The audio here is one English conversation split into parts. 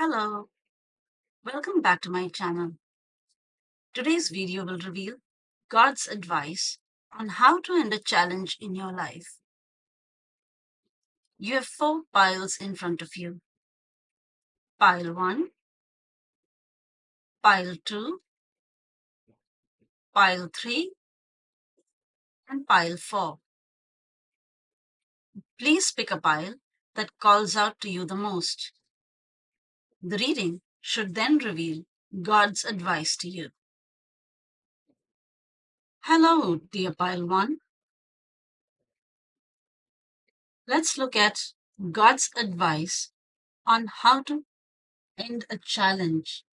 Hello, welcome back to my channel. Today's video will reveal God's advice on how to end a challenge in your life. You have 4 piles in front of you. Pile 1, Pile 2, Pile 3, and Pile 4. Please pick a pile that calls out to you the most. The reading should then reveal God's advice to you. Hello, dear Pile 1. Let's look at God's advice on how to end a challenge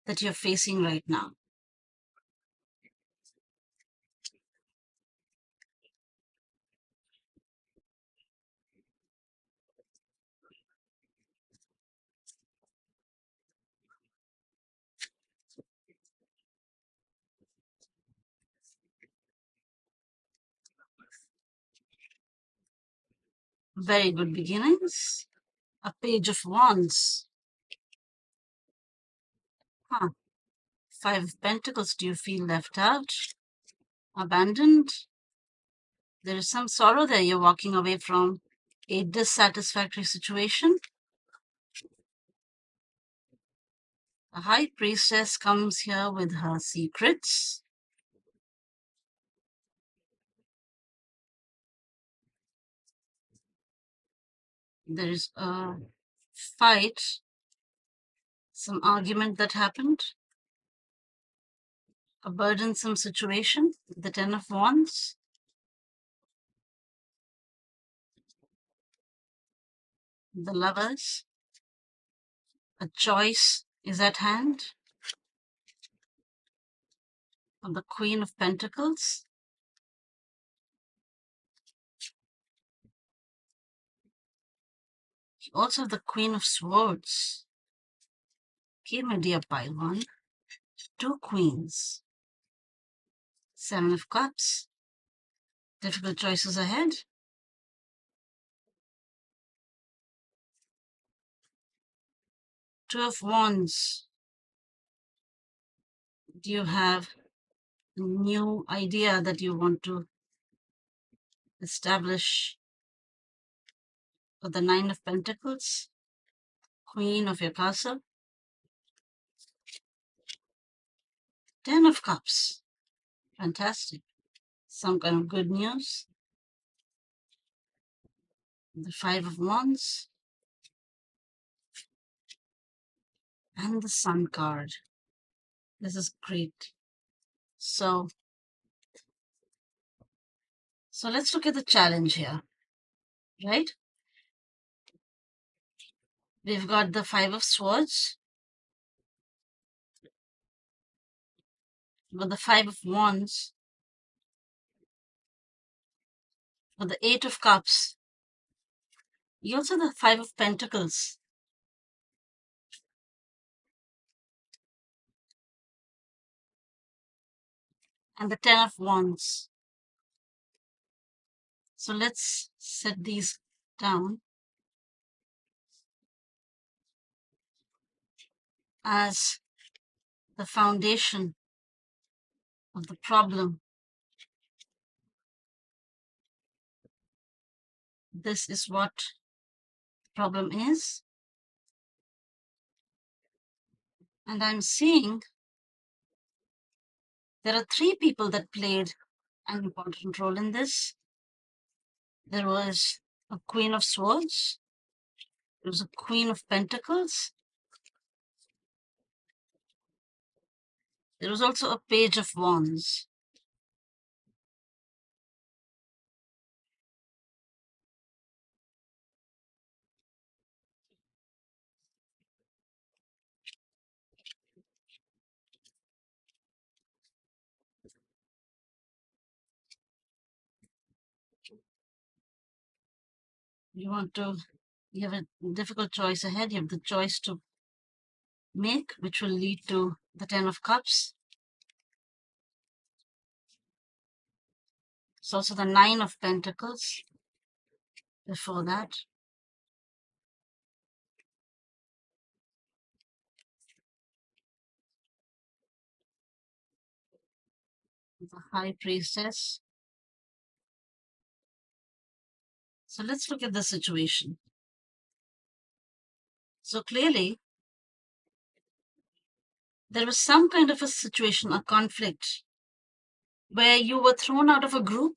that you're facing right now. Very good beginnings. A page of wands. 5 of pentacles. Do you feel left out? Abandoned? There is some sorrow there you're walking away from. A dissatisfactory situation. A high priestess comes here with her secrets. There is a fight, some argument that happened. A burdensome situation. The 10 of wands. The lovers. A choice is at hand. Of the Queen of Pentacles. Also the Queen of Swords. Okay, my dear Pile 1. 2 queens. 7 of Cups. Difficult choices ahead. 2 of Wands. Do you have a new idea that you want to establish? For the 9 of Pentacles. Queen of your castle. 10 of Cups. Fantastic. Some kind of good news. The 5 of Wands. And the Sun card. This is great. So let's look at the challenge here, right? We've got the 5 of Swords. With the 5 of Wands. With the 8 of Cups. You also have the 5 of Pentacles. And the 10 of Wands. So let's set these down as the foundation of the problem. This is what the problem is. And I'm seeing there are 3 people that played an important role in this. There was a Queen of Swords. There was a Queen of Pentacles. There was also a Page of Wands. You have a difficult choice ahead. You have the choice to make, which will lead to the 10 of Cups. It's also the 9 of Pentacles before that. the high priestess. So let's look at the situation. So clearly, there was some kind of a situation, a conflict, where you were thrown out of a group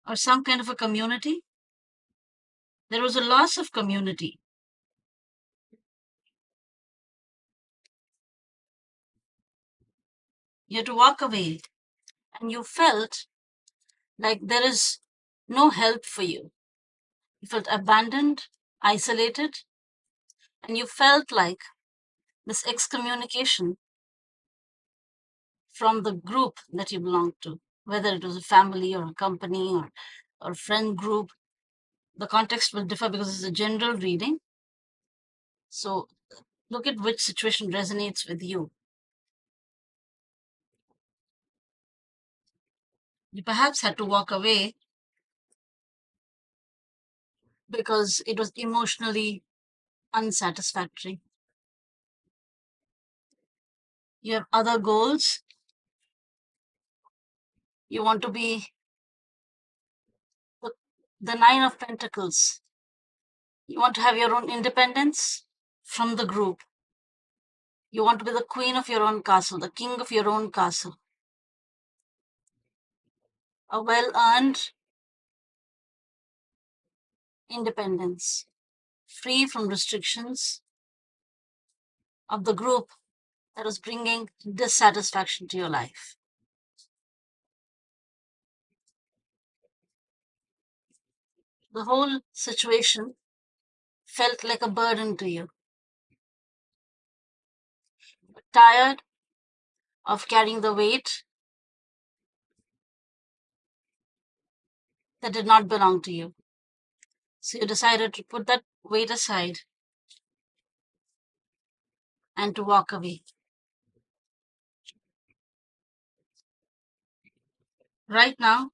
or some kind of a community. There was a loss of community. You had to walk away, and you felt like there is no help for you. You felt abandoned, isolated, and you felt like this excommunication from the group that you belonged to, whether it was a family or a company or a friend group. The context will differ because it's a general reading. So look at which situation resonates with you. You perhaps had to walk away because it was emotionally unsatisfactory. You have other goals. You want to be the Nine of Pentacles. You want to have your own independence from the group. You want to be the queen of your own castle, the king of your own castle. A well-earned independence, free from restrictions of the group that is bringing dissatisfaction to your life. The whole situation felt like a burden to you. Tired of carrying the weight that did not belong to you. So you decided to put that weight aside and to walk away. Right now,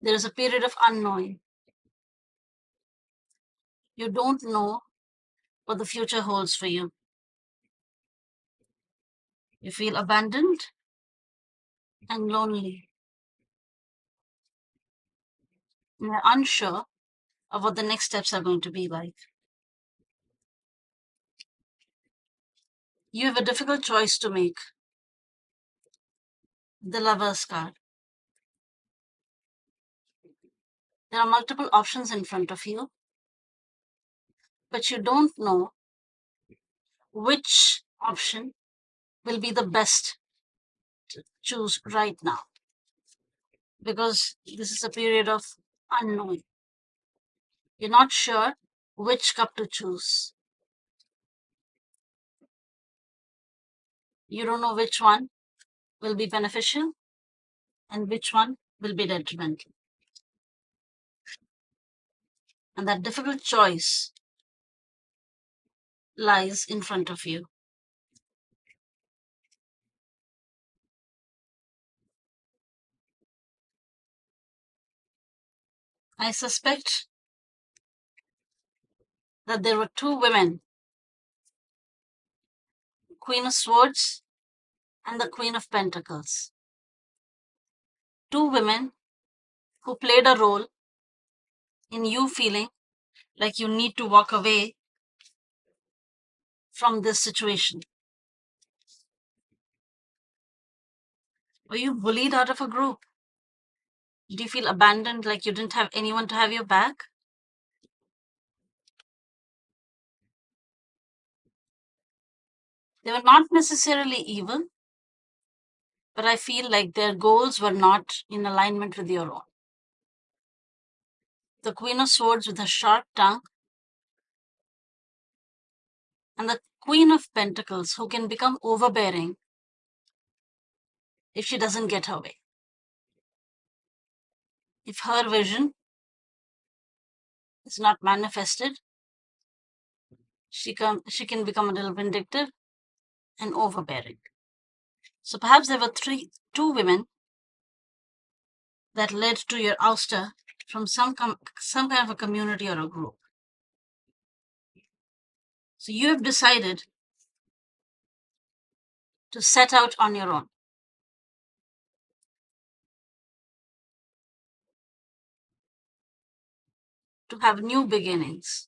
there is a period of unknowing. You don't know what the future holds for you. You feel abandoned and lonely. You're unsure of what the next steps are going to be like. You have a difficult choice to make. The Lover's card. There are multiple options in front of you, but you don't know which option will be the best to choose right now, because this is a period of unknowing. You're not sure which cup to choose. You don't know which one will be beneficial and which one will be detrimental. And that difficult choice lies in front of you. I suspect that there were two women, Queen of Swords and the Queen of Pentacles. Two women who played a role in you feeling like you need to walk away from this situation. Were you bullied out of a group? Did you feel abandoned, like you didn't have anyone to have your back? They were not necessarily evil, but I feel like their goals were not in alignment with your own. The Queen of Swords with her sharp tongue, and the Queen of Pentacles, who can become overbearing if she doesn't get her way. If her vision is not manifested, she can become a little vindictive and overbearing. So perhaps there were two women that led to your ouster from some kind of a community or a group. So you have decided to set out on your own. to have new beginnings,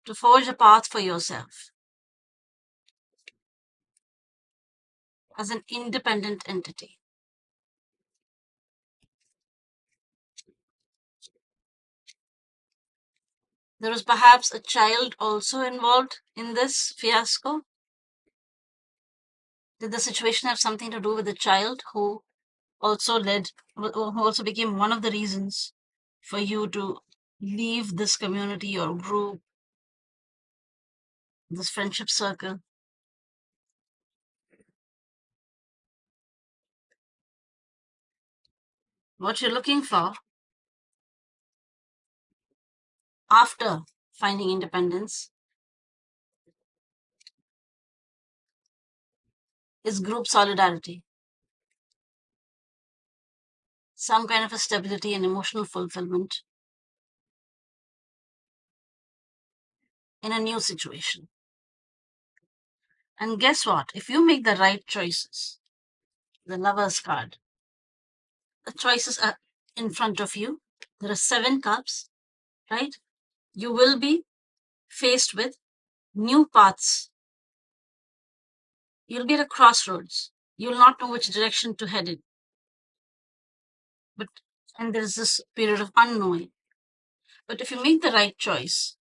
to forge a path for yourself as an independent entity. There is perhaps a child also involved in this fiasco. Did the situation have something to do with the child who also became one of the reasons for you to leave this community or group, this friendship circle? What you're looking for after finding independence is group solidarity, some kind of a stability and emotional fulfillment in a new situation. And guess what? If you make the right choices, the Lover's card, the choices are in front of you. There are 7 cups, right? You will be faced with new paths. You'll be at a crossroads. You'll not know which direction to head in. And there's this period of unknowing. But if you make the right choice,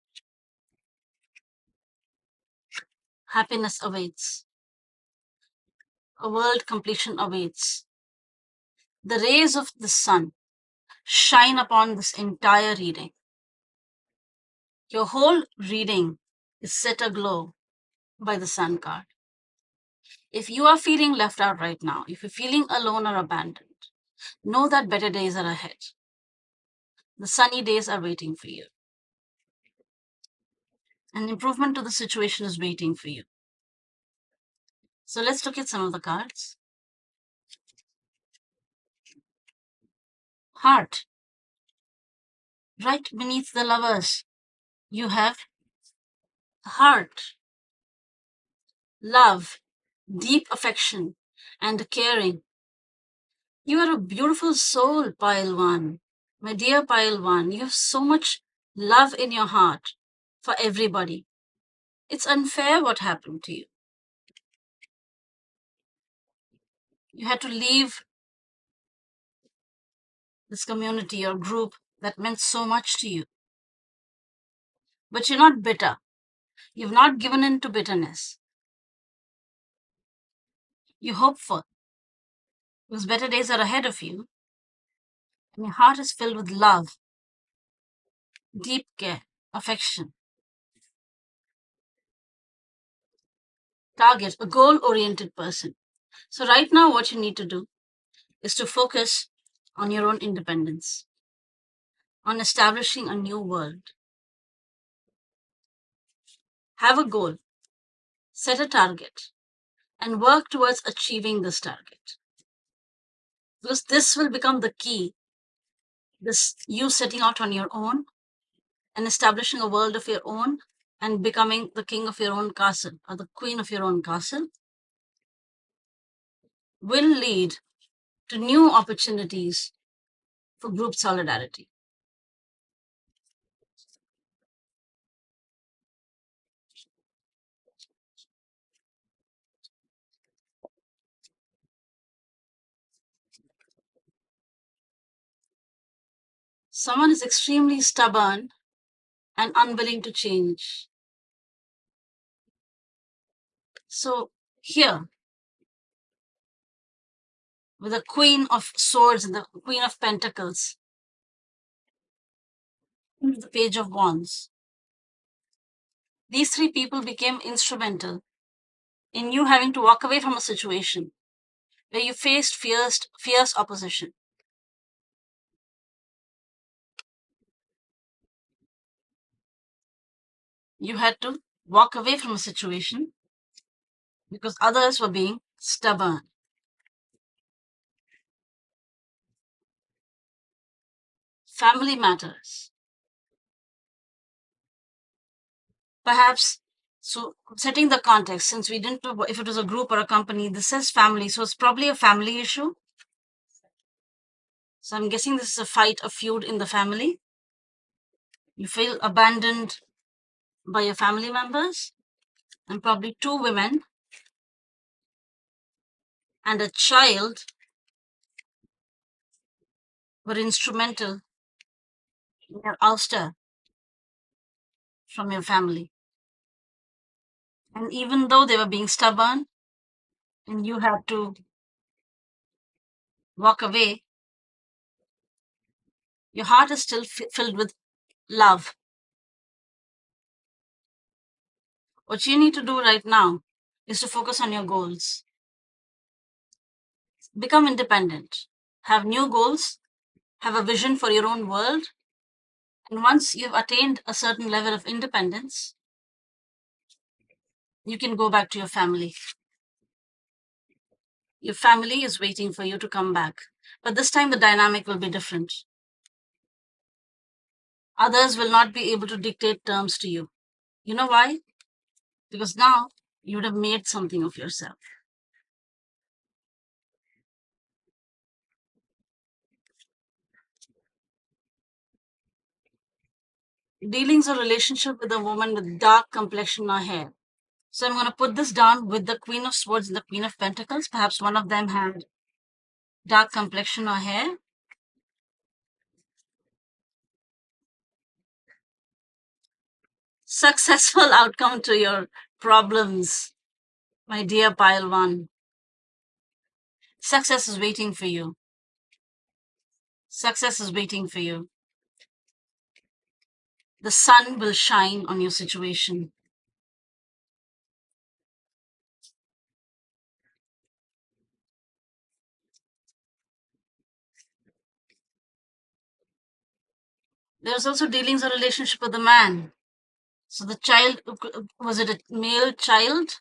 happiness awaits. A world completion awaits. The rays of the sun shine upon this entire reading. Your whole reading is set aglow by the sun card. If you are feeling left out right now, if you're feeling alone or abandoned, know that better days are ahead. The sunny days are waiting for you. An improvement to the situation is waiting for you. So let's look at some of the cards. Heart. Right beneath the Lovers, you have heart, love, deep affection, and caring. You are a beautiful soul, Pile 1. My dear Pile 1, you have so much love in your heart for everybody. It's unfair what happened to you. You had to leave this community or group that meant so much to you. But you're not bitter. You've not given in to bitterness. You're hopeful because better days are ahead of you. And your heart is filled with love, deep care, affection. Target, a goal-oriented person. So right now what you need to do is to focus on your own independence, on establishing a new world. Have a goal, set a target, and work towards achieving this target. Because this will become the key, this you setting out on your own and establishing a world of your own and becoming the king of your own castle or the queen of your own castle will lead to new opportunities for group solidarity. Someone is extremely stubborn and unwilling to change. So here, with the Queen of Swords and the Queen of Pentacles, and the Page of Wands, these 3 people became instrumental in you having to walk away from a situation where you faced fierce opposition. You had to walk away from a situation because others were being stubborn. Family matters. Perhaps, so setting the context, since we didn't know if it was a group or a company, this says family, so it's probably a family issue. So I'm guessing this is a fight, a feud in the family. You feel abandoned by your family members, and probably two women and a child were instrumental in your ouster from your family. And even though they were being stubborn and you had to walk away, your heart is still filled with love. What you need to do right now is to focus on your goals. Become independent. Have new goals. Have a vision for your own world. And once you've attained a certain level of independence, you can go back to your family. Your family is waiting for you to come back. But this time the dynamic will be different. Others will not be able to dictate terms to you. You know why? Because now you would have made something of yourself. Dealings or relationship with a woman with dark complexion or hair. So I'm going to put this down with the Queen of Swords and the Queen of Pentacles. Perhaps one of them had dark complexion or hair. Successful outcome to your problems, my dear pile one. Success is waiting for you. Success is waiting for you. The sun will shine on your situation. There's also dealings or relationship with a man. So the child, was it a male child?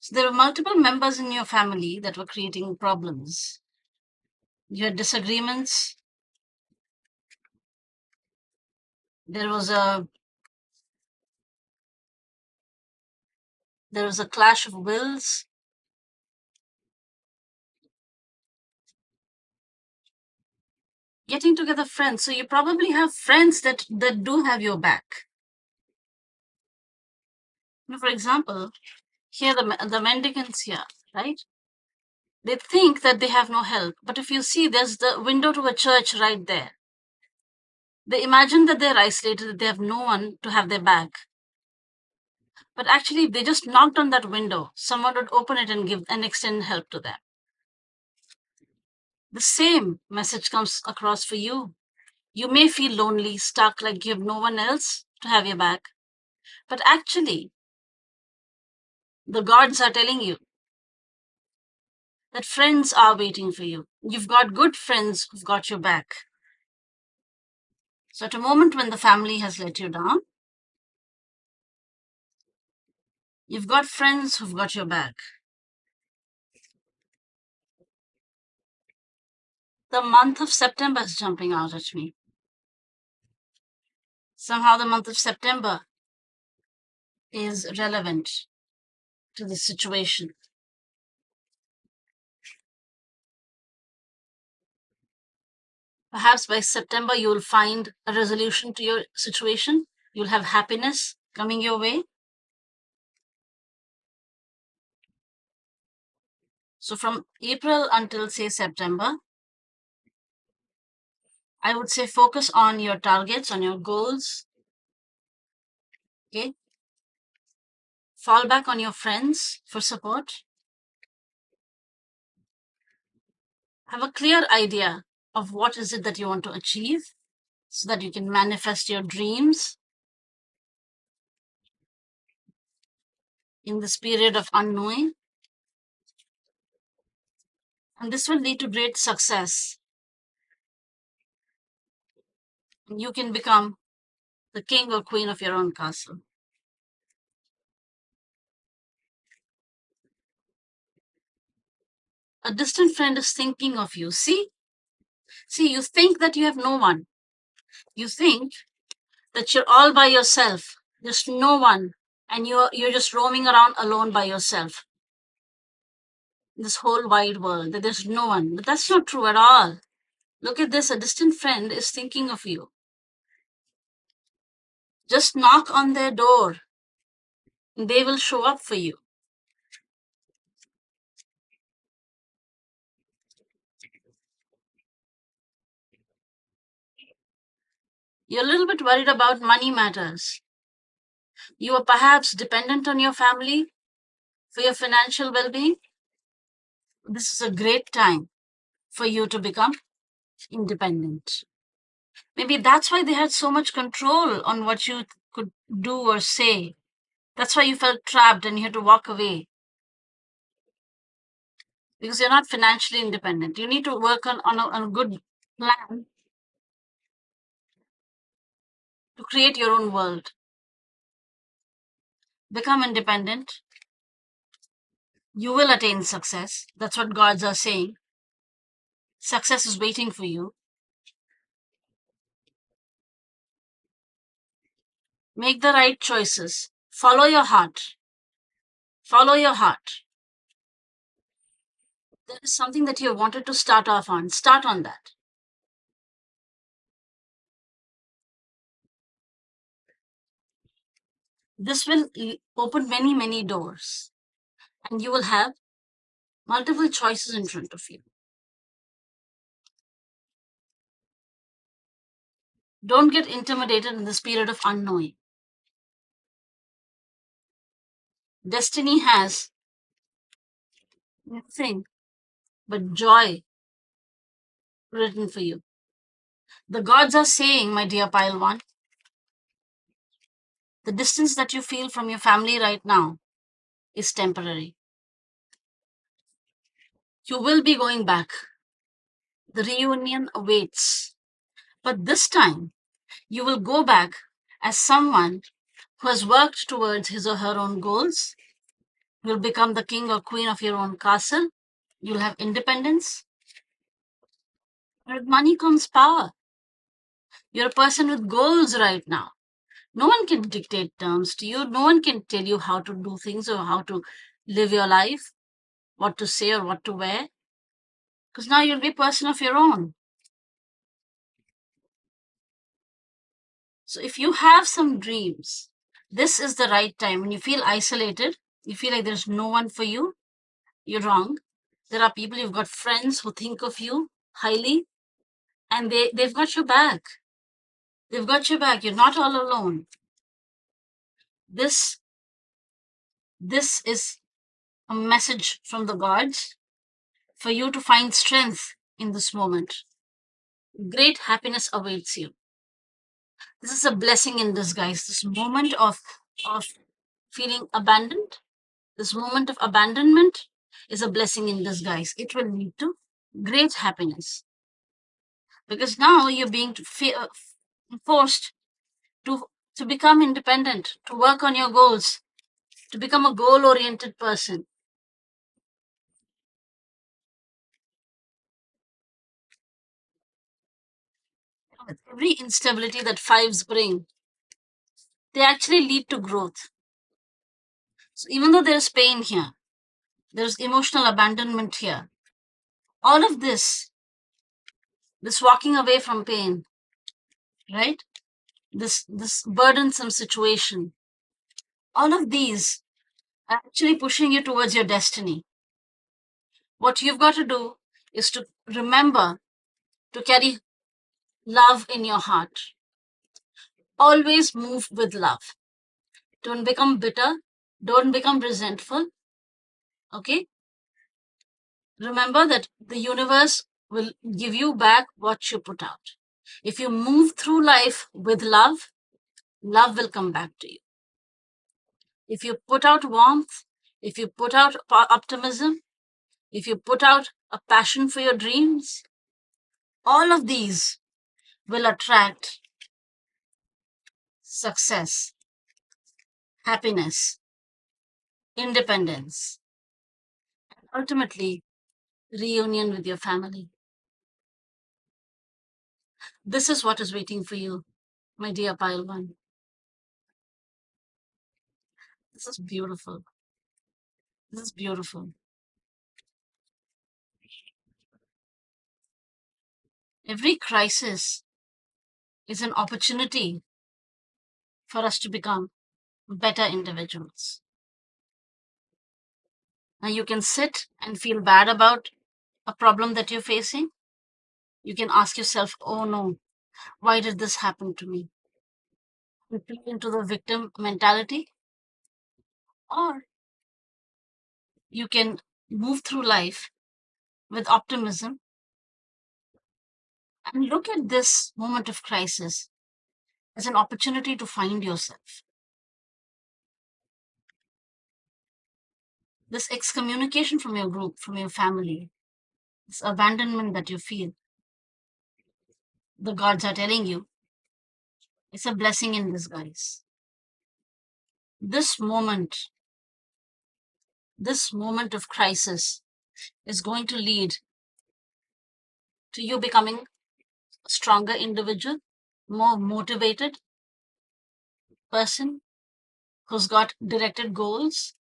So there were multiple members in your family that were creating problems. You had disagreements. There was a clash of wills. Getting together friends. So you probably have friends that do have your back. For example, here the mendicants here, right? They think that they have no help. But if you see, there's the window to a church right there. They imagine that they're isolated, that they have no one to have their back. But actually, if they just knocked on that window, someone would open it and give and extend help to them. The same message comes across for you. You may feel lonely, stuck, like you have no one else to have your back. But actually, the gods are telling you that friends are waiting for you. You've got good friends who've got your back. So at a moment when the family has let you down, you've got friends who've got your back. The month of September is jumping out at me. Somehow the month of September is relevant to the situation. Perhaps by September, you will find a resolution to your situation. You'll have happiness coming your way. So from April until, say, September, I would say focus on your targets, on your goals. Okay. Fall back on your friends for support. Have a clear idea of what is it that you want to achieve so that you can manifest your dreams in this period of unknowing. And this will lead to great success. And you can become the king or queen of your own castle. A distant friend is thinking of you. See, you think that you have no one. You think that you're all by yourself. There's no one. And you're just roaming around alone by yourself. This whole wide world, that there's no one. But that's not true at all. Look at this. A distant friend is thinking of you. Just knock on their door. They will show up for you. You're a little bit worried about money matters. You are perhaps dependent on your family for your financial well being. This is a great time for you to become independent. Maybe that's why they had so much control on what you could do or say. That's why you felt trapped and you had to walk away because you're not financially independent. You need to work on a good plan to create your own world. Become independent. You will attain success. That's what gods are saying. Success is waiting for you. Make the right choices. Follow your heart. Follow your heart. There is something that you wanted to start off on. Start on that. This will open many, many doors, and you will have multiple choices in front of you. Don't get intimidated in this period of unknowing. Destiny has nothing but joy written for you. The gods are saying, my dear Pile One, the distance that you feel from your family right now is temporary. You will be going back. The reunion awaits. But this time, you will go back as someone who has worked towards his or her own goals. You'll become the king or queen of your own castle. You'll have independence. With money comes power. You're a person with goals right now. No one can dictate terms to you. No one can tell you how to do things or how to live your life, what to say or what to wear. Because now you'll be a person of your own. So if you have some dreams, this is the right time. When you feel isolated, you feel like there's no one for you, you're wrong. There are people, you've got friends who think of you highly, and they've got your back. They've got your back. You're not all alone. This is a message from the gods for you to find strength in this moment. Great happiness awaits you. This is a blessing in disguise. This moment of feeling abandoned, this moment of abandonment is a blessing in disguise. It will lead to great happiness because now you're being forced to become independent, to work on your goals, to become a goal-oriented person. With every instability that fives bring, they actually lead to growth. So even though there's pain here, there's emotional abandonment here, all of this walking away from pain, right? This burdensome situation, all of these are actually pushing you towards your destiny. What you've got to do is to remember to carry love in your heart. Always move with love. Don't become bitter. Don't become resentful. Okay? Remember that the universe will give you back what you put out. If you move through life with love, love will come back to you. If you put out warmth, if you put out optimism, if you put out a passion for your dreams, all of these will attract success, happiness, independence, and ultimately reunion with your family. This is what is waiting for you, my dear Pile One. This is beautiful. This is beautiful. Every crisis is an opportunity for us to become better individuals. Now you can sit and feel bad about a problem that you're facing. You can ask yourself, oh no, why did this happen to me? You play into the victim mentality, or you can move through life with optimism and look at this moment of crisis as an opportunity to find yourself. This excommunication from your group, from your family, this abandonment that you feel, the gods are telling you, it's a blessing in disguise. This moment, this moment of crisis is going to lead to you becoming a stronger individual, more motivated person who's got directed goals,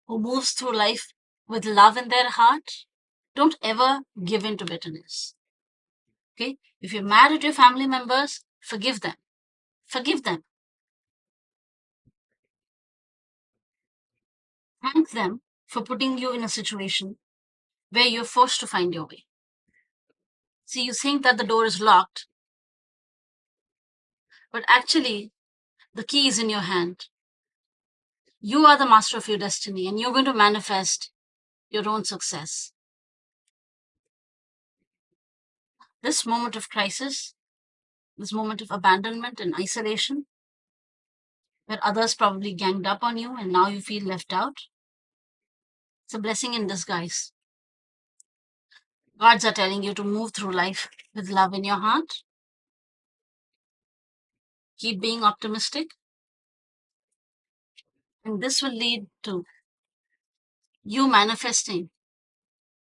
who moves through life with love in their heart. Don't ever give in to bitterness. Okay? If you're mad at your family members, forgive them. Forgive them. Thank them for putting you in a situation where you're forced to find your way. See, you think that the door is locked, but actually, the key is in your hand. You are the master of your destiny, and you're going to manifest your own success. This moment of crisis, this moment of abandonment and isolation, where others probably ganged up on you and now you feel left out, it's a blessing in disguise. Gods are telling you to move through life with love in your heart. Keep being optimistic. And this will lead to you manifesting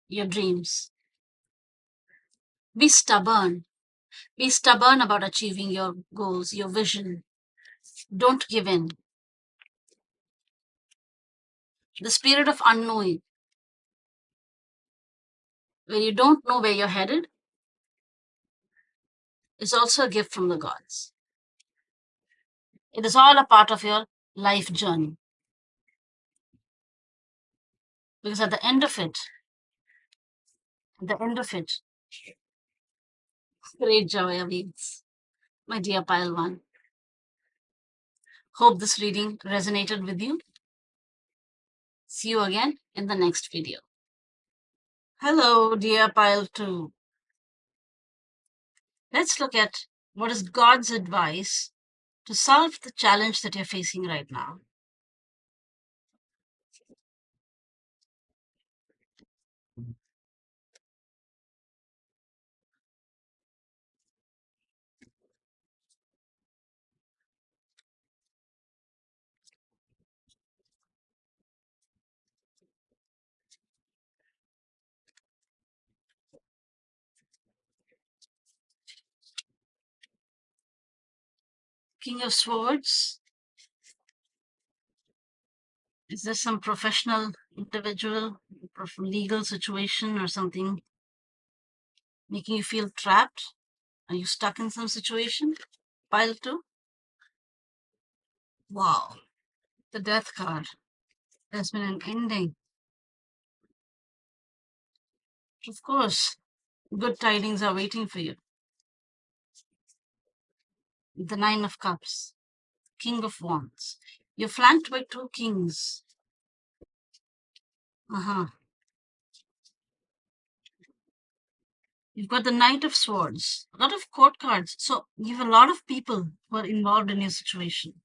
your dreams. Be stubborn. Be stubborn about achieving your goals, your vision. Don't give in. The spirit of unknowing, where you don't know where you're headed, is also a gift from the gods. It is all a part of your life journey. Because at the end of it, great joy awaits, my dear Pile One. Hope this reading resonated with you. See you again in the next video. Hello, dear Pile 2. Let's look at what is God's advice to solve the challenge that you're facing right now. King of Swords. Is there some professional, individual, legal situation or something making you feel trapped? Are you stuck in some situation? Pile 2. Wow. The Death card. There's been an ending. Of course, good tidings are waiting for you. The Nine of Cups. King of Wands. You're flanked by two kings. You've got the Knight of Swords. A lot of court cards. So you have a lot of people who are involved in your situation.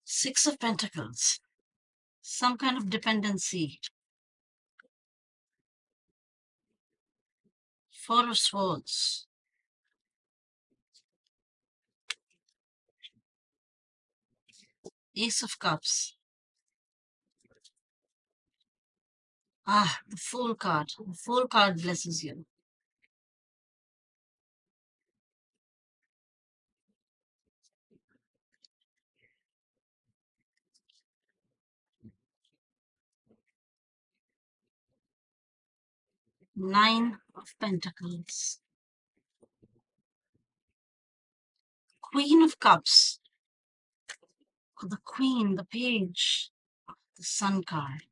Six of Pentacles. Some kind of dependency. Four of Swords. Ace of Cups. The Fool card. The Fool card blesses you. Nine of Pentacles. Queen of Cups, the Queen, the Page, the Sun card,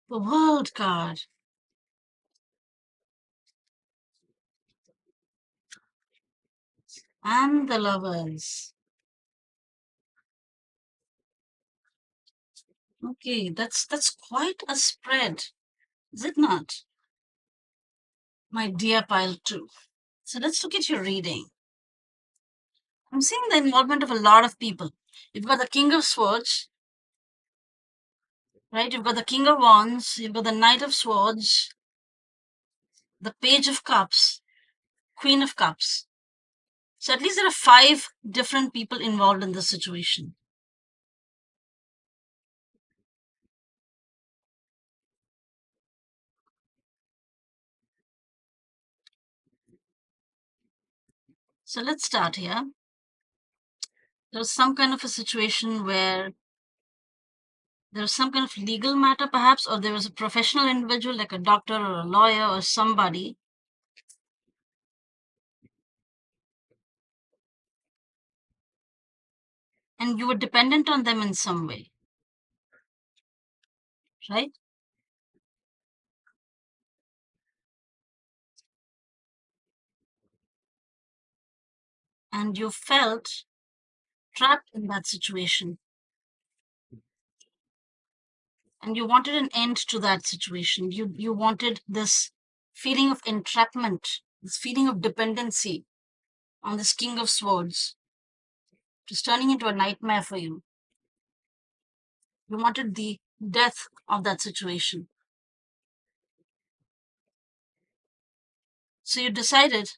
the World card, and the Lovers. Okay, that's quite a spread, is it not? My dear pile 2. So let's look at your reading. I'm seeing the involvement of a lot of people. You've got the King of Swords, right? You've got the King of Wands, you've got the Knight of Swords, the Page of Cups, Queen of Cups. So at least there are 5 different people involved in this situation. So let's start here. There's some kind of a situation where there was some kind of legal matter perhaps, or there was a professional individual like a doctor or a lawyer or somebody, and you were dependent on them in some way, right? And you felt trapped in that situation, and you wanted an end to that situation. You wanted this feeling of entrapment, this feeling of dependency on this King of Swords, just turning into a nightmare for you. You wanted the death of that situation. So you decided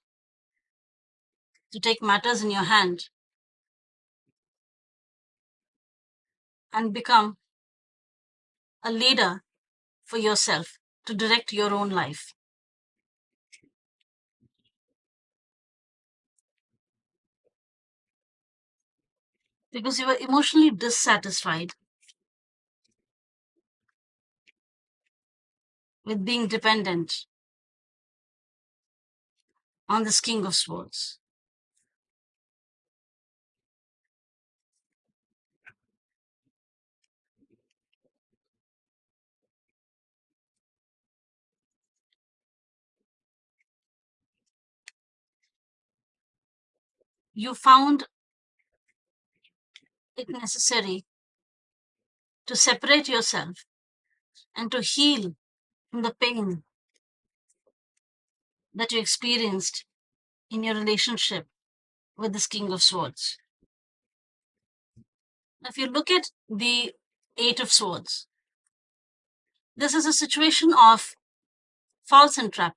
to take matters in your hand and become a leader for yourself, to direct your own life. Because you were emotionally dissatisfied with being dependent on this King of Swords. You found it necessary to separate yourself and to heal from the pain that you experienced in your relationship with this King of Swords. Now, if you look at the Eight of Swords, this is a situation of false entrapment.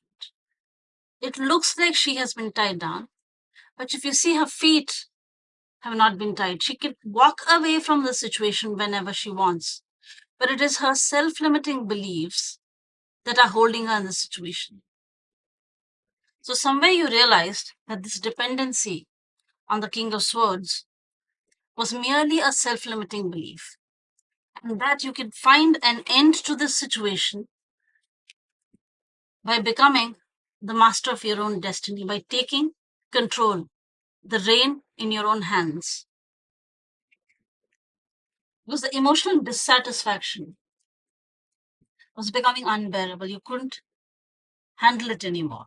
It looks like she has been tied down, but if you see, her feet have not been tied. She can walk away from the situation whenever she wants, but it is her self-limiting beliefs that are holding her in the situation. So somewhere you realized that this dependency on the King of Swords was merely a self-limiting belief, and that you can find an end to this situation by becoming the master of your own destiny, by taking control, the reign in your own hands. Because the emotional dissatisfaction was becoming unbearable. You couldn't handle it anymore.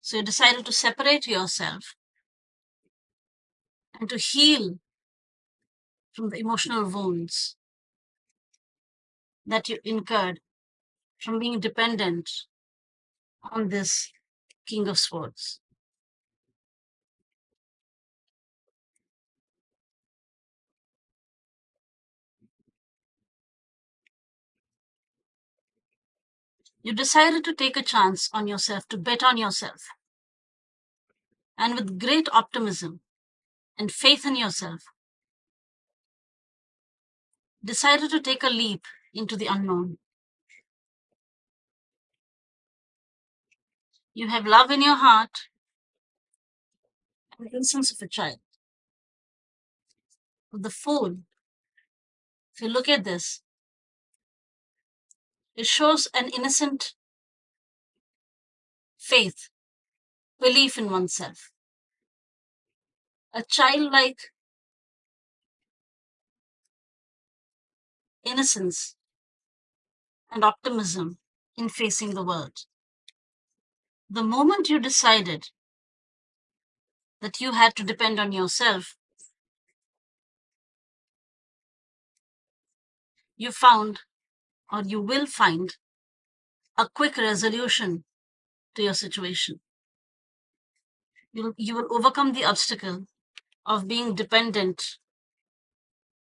So you decided to separate yourself and to heal from the emotional wounds that you incurred from being dependent on this King of Swords. You decided to take a chance on yourself, to bet on yourself. And with great optimism and faith in yourself, decided to take a leap into the unknown. You have love in your heart and the innocence of a child. With the Fool, if you look at this, it shows an innocent faith, belief in oneself. a childlike innocence and optimism in facing the world. The moment you decided that you had to depend on yourself, you found or you will find a quick resolution to your situation. You will overcome the obstacle of being dependent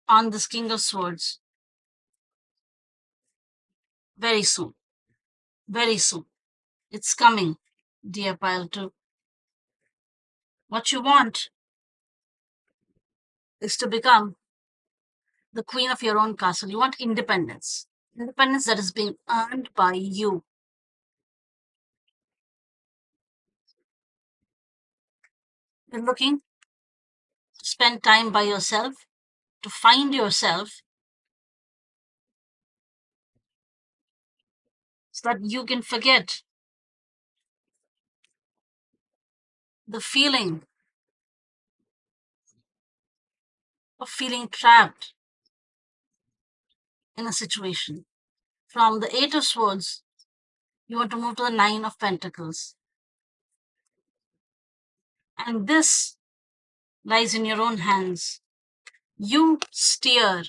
on this King of Swords very soon. Very soon. It's coming, dear pile 2. What you want is to become the queen of your own castle. You want independence. Independence that is being earned by you. You're looking to spend time by yourself, to find yourself, so that you can forget the feeling of feeling trapped in a situation. From the 8 of Swords, you want to move to the 9 of Pentacles. And this lies in your own hands. You steer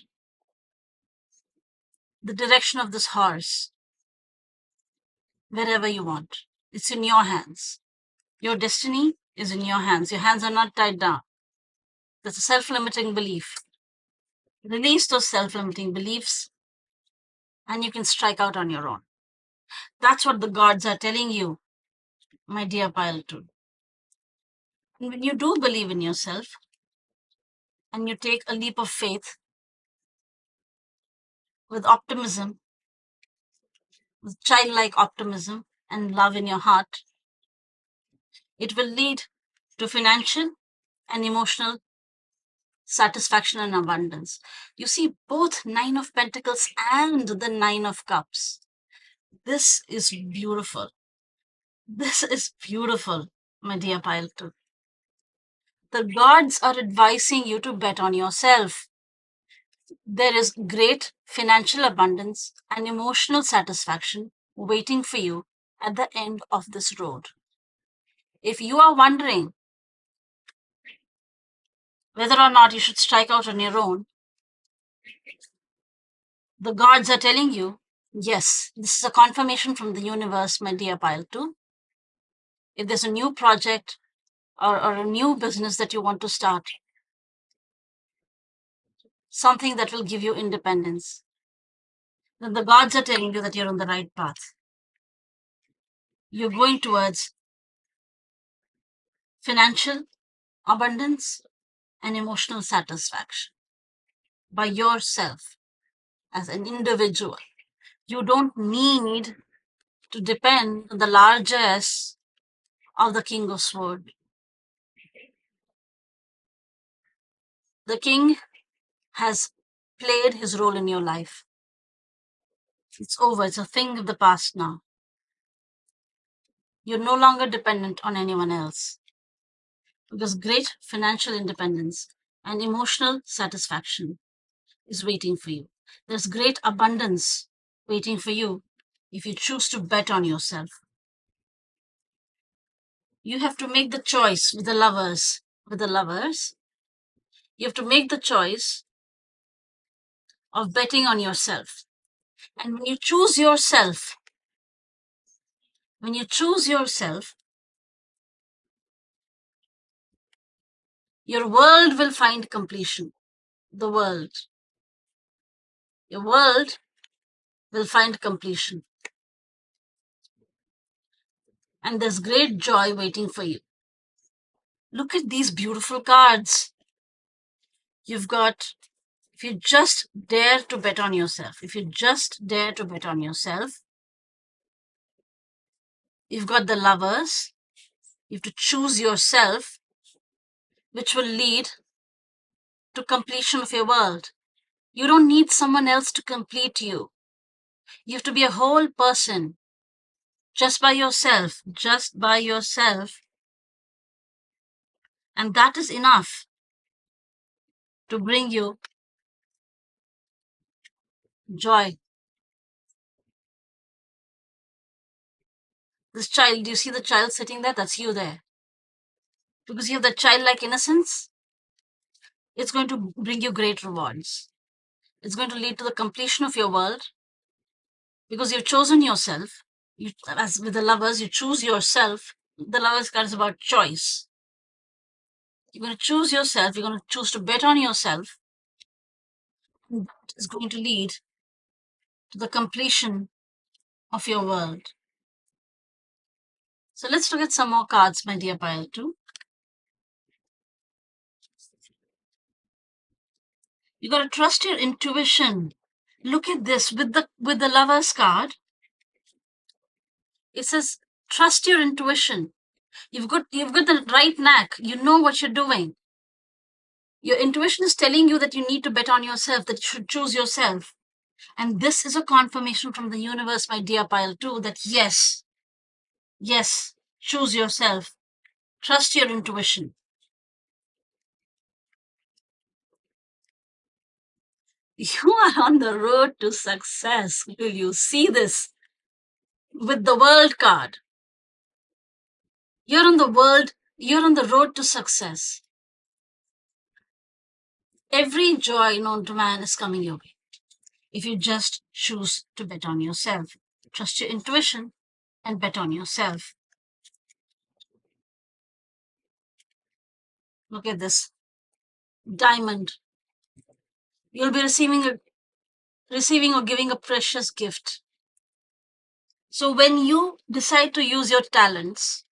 the direction of this horse wherever you want. It's in your hands. Your destiny is in your hands. Your hands are not tied down. That's a self-limiting belief. Release those self-limiting beliefs and you can strike out on your own. That's what the gods are telling you, my dear pile 2. And when you do believe in yourself and you take a leap of faith with optimism, with childlike optimism and love in your heart, it will lead to financial and emotional satisfaction and abundance. You see, both 9 of Pentacles and the 9 of Cups. This is beautiful. This is beautiful, my dear pile 2. The gods are advising you to bet on yourself. There is great financial abundance and emotional satisfaction waiting for you at the end of this road. If you are wondering whether or not you should strike out on your own, the gods are telling you, yes, this is a confirmation from the universe, my dear pile 2. If there's a new project or a new business that you want to start, something that will give you independence, then the gods are telling you that you're on the right path. You're going towards financial abundance and emotional satisfaction by yourself as an individual. You don't need to depend on the largesse of the King of Swords. The king has played his role in your life. It's over. It's a thing of the past now. You're no longer dependent on anyone else because great financial independence and emotional satisfaction is waiting for you. There's great abundance waiting for you if you choose to bet on yourself. You have to make the choice with the lovers. With the lovers, you have to make the choice of betting on yourself. And when you choose yourself, your world will find completion. The world. Your world will find completion. And there's great joy waiting for you. Look at these beautiful cards. You've got, if you just dare to bet on yourself, you've got the lovers. You have to choose yourself, which will lead to completion of your world. You don't need someone else to complete you. You have to be a whole person, just by yourself, and that is enough to bring you joy. This child, do you see the child sitting there? That's you there. Because you have that childlike innocence, it's going to bring you great rewards. It's going to lead to the completion of your world because you've chosen yourself. You, as with the lovers, you choose yourself. The lovers card is about choice. You're going to choose yourself. You're going to choose to bet on yourself. And that is going to lead to the completion of your world. So let's look at some more cards, my dear pile 2. You got to trust your intuition. Look at this with the lovers card. It says trust your intuition. You've got the right knack. You know what you're doing. Your intuition is telling you that you need to bet on yourself, that you should choose yourself. And this is a confirmation from the universe, my dear pile 2, that yes, choose yourself. Trust your intuition. You are on the road to success. Will you see this? With the world card. You're on the road to success. Every joy known to man is coming your way. If you just choose to bet on yourself. Trust your intuition and bet on yourself. Look at this. Diamond. You'll be receiving or giving a precious gift. So when you decide to use your talents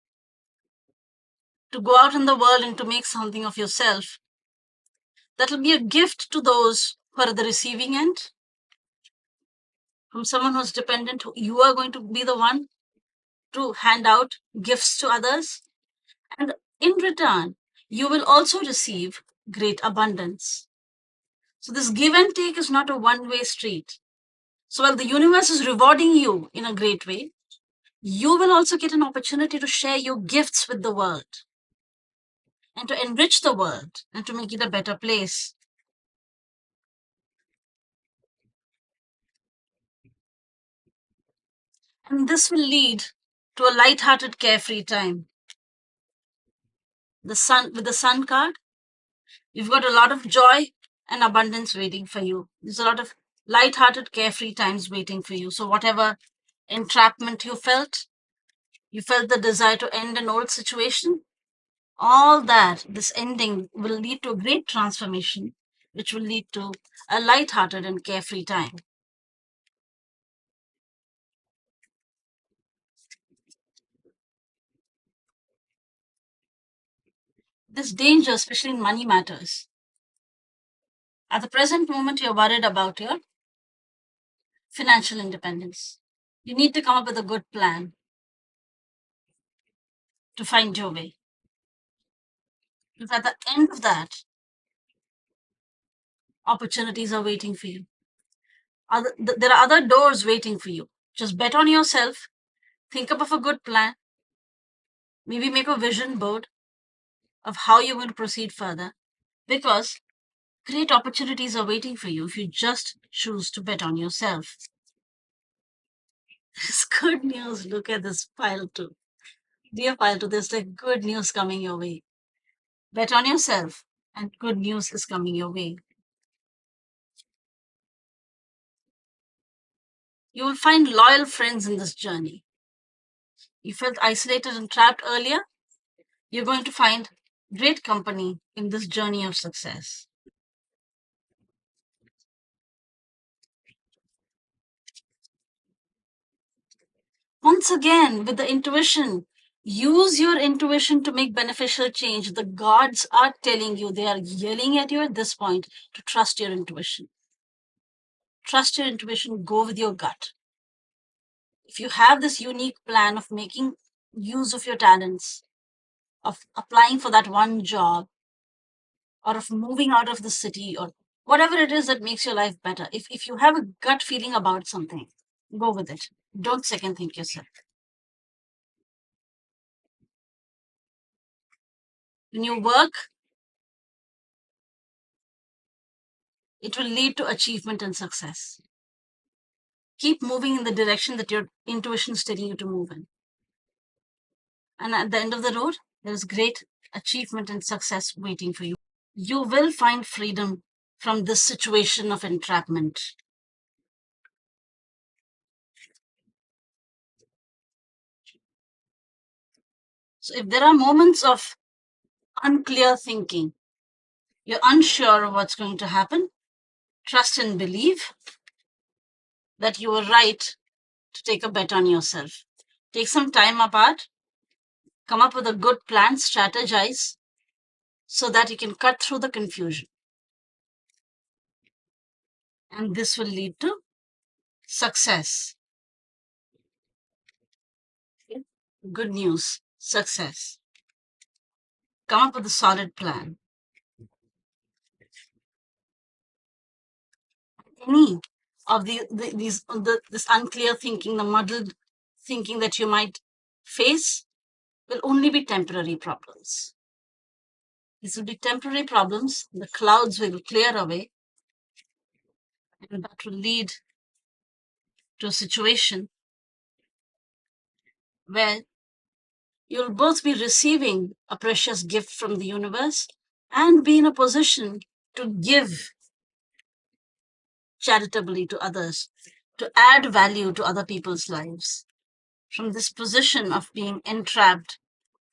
to go out in the world and to make something of yourself, that'll be a gift to those who are at the receiving end. From someone who's dependent, you are going to be the one to hand out gifts to others. And in return, you will also receive great abundance. So this give and take is not a one-way street. So while the universe is rewarding you in a great way, you will also get an opportunity to share your gifts with the world and to enrich the world and to make it a better place. And this will lead to a light-hearted, carefree time. The sun, with the sun card, you've got a lot of joy and abundance waiting for you. There's a lot of light-hearted, carefree times waiting for you. So whatever entrapment you felt the desire to end an old situation, all that, this ending will lead to a great transformation, which will lead to a light-hearted and carefree time. This danger, especially in money matters. At the present moment, you're worried about your financial independence. You need to come up with a good plan to find your way. Because at the end of that, opportunities are waiting for you. There are other doors waiting for you. Just bet on yourself, think up of a good plan, maybe make a vision board of how you're going to proceed further, because great opportunities are waiting for you if you just choose to bet on yourself. It's good news. Look at this pile 2. Dear pile 2, there's like good news coming your way. Bet on yourself, and good news is coming your way. You will find loyal friends in this journey. You felt isolated and trapped earlier. You're going to find great company in this journey of success. Once again, with the intuition, use your intuition to make beneficial change. The gods are telling you, they are yelling at you at this point to trust your intuition. Trust your intuition, go with your gut. If you have this unique plan of making use of your talents, of applying for that one job, or of moving out of the city, or whatever it is that makes your life better, if you have a gut feeling about something, go with it. Don't second think yourself. When you work it will lead to achievement and success. Keep moving in the direction that your intuition is telling you to move in. And at the end of the road, there is great achievement and success waiting for you. You will find freedom from this situation of entrapment. So if there are moments of unclear thinking, you're unsure of what's going to happen, trust and believe that you were right to take a bet on yourself. Take some time apart, come up with a good plan, strategize so that you can cut through the confusion. And this will lead to success. Okay? Good news, success. Come up with a solid plan. Any of this unclear thinking, the muddled thinking that you might face will only be temporary problems. These will be temporary problems. The clouds will clear away, and that will lead to a situation where you'll both be receiving a precious gift from the universe and be in a position to give charitably to others, to add value to other people's lives. From this position of being entrapped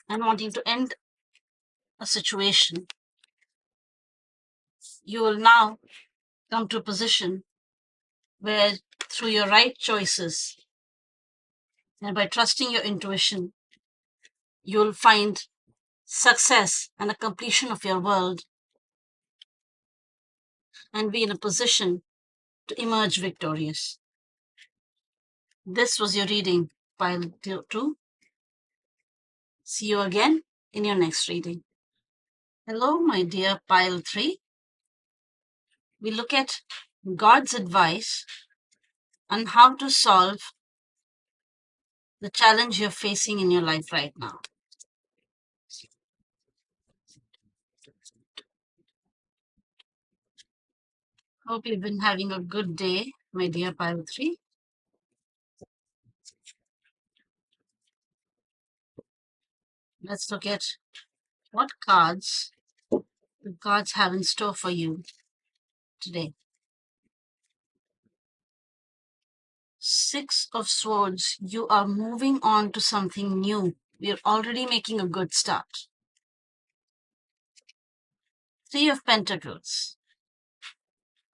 and wanting to end a situation, you will now come to a position where, through your right choices and by trusting your intuition, you'll find success and a completion of your world and be in a position to emerge victorious. This was your reading, pile 2. See you again in your next reading. Hello, my dear pile 3. We look at God's advice on how to solve the challenge you're facing in your life right now. Hope you've been having a good day, my dear pile 3. Let's look at what cards the gods have in store for you today. 6 of Swords. You are moving on to something new. We're already making a good start. 3 of Pentacles.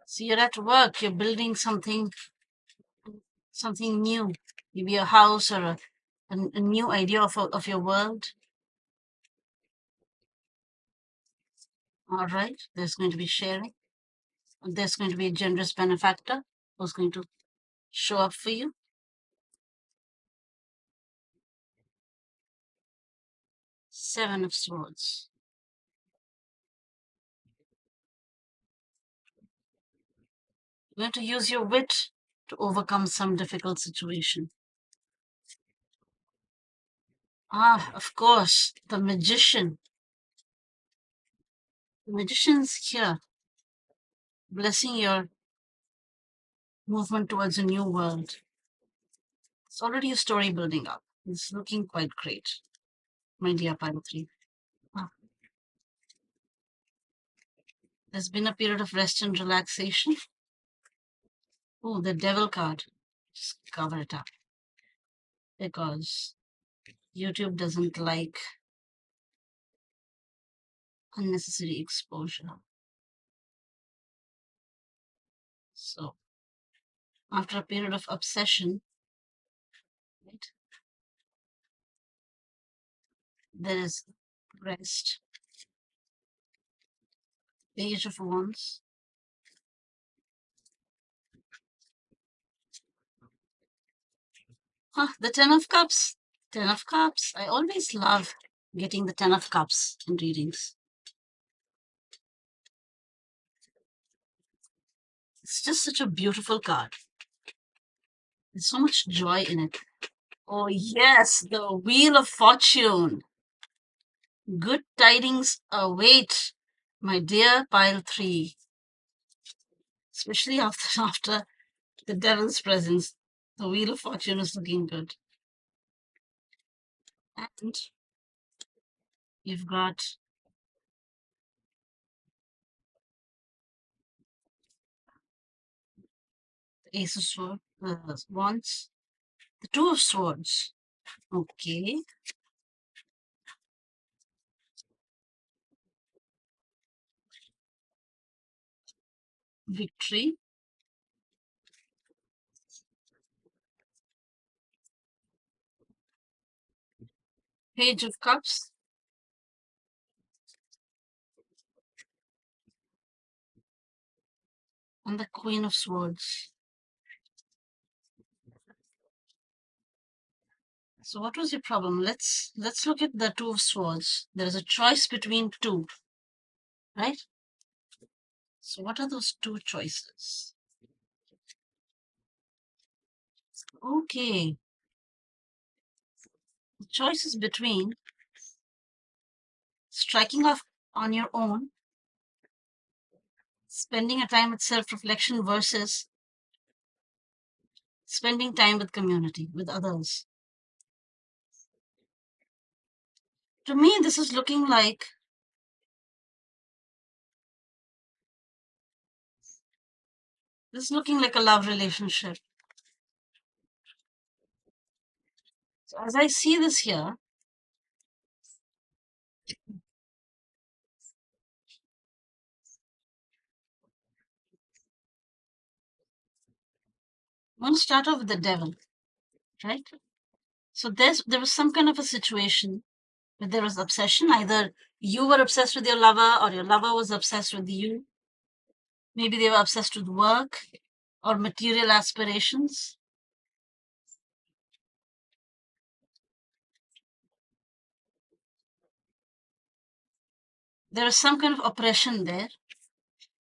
So you're at work, you're building something new. Maybe a house or a new idea of your world. All right, there's going to be sharing. There's going to be a generous benefactor who's going to show up for you. 7 of Swords. You're going to use your wit to overcome some difficult situation. Of course, the Magician. The Magician's here, blessing your movement towards a new world. It's already a story building up. It's looking quite great, my dear pile 3. There's been a period of rest and relaxation. Oh, the Devil card. Just cover it up. Because YouTube doesn't like unnecessary exposure. So, after a period of obsession, right, there is rest. Page of Wands. The 10 of Cups. 10 of Cups. I always love getting the 10 of Cups in readings. It's just such a beautiful card. There's so much joy in it. Oh, yes, the Wheel of Fortune. Good tidings await, my dear pile 3. especially after the devil's presence. The Wheel of Fortune is looking good. And you've got the Ace of Wands, the Two of Swords. Okay. Victory. Page of Cups. And the Queen of Swords. So what was your problem? Let's look at the Two of Swords. There is a choice between two, right? So what are those two choices? Okay. The choice is between striking off on your own, spending a time with self-reflection versus spending time with community, with others. To me, this is looking like a love relationship. So as I see this here, I'm going to start off with the devil, right? So there was some kind of a situation where there was obsession. Either you were obsessed with your lover or your lover was obsessed with you. Maybe they were obsessed with work or material aspirations. There was some kind of oppression there,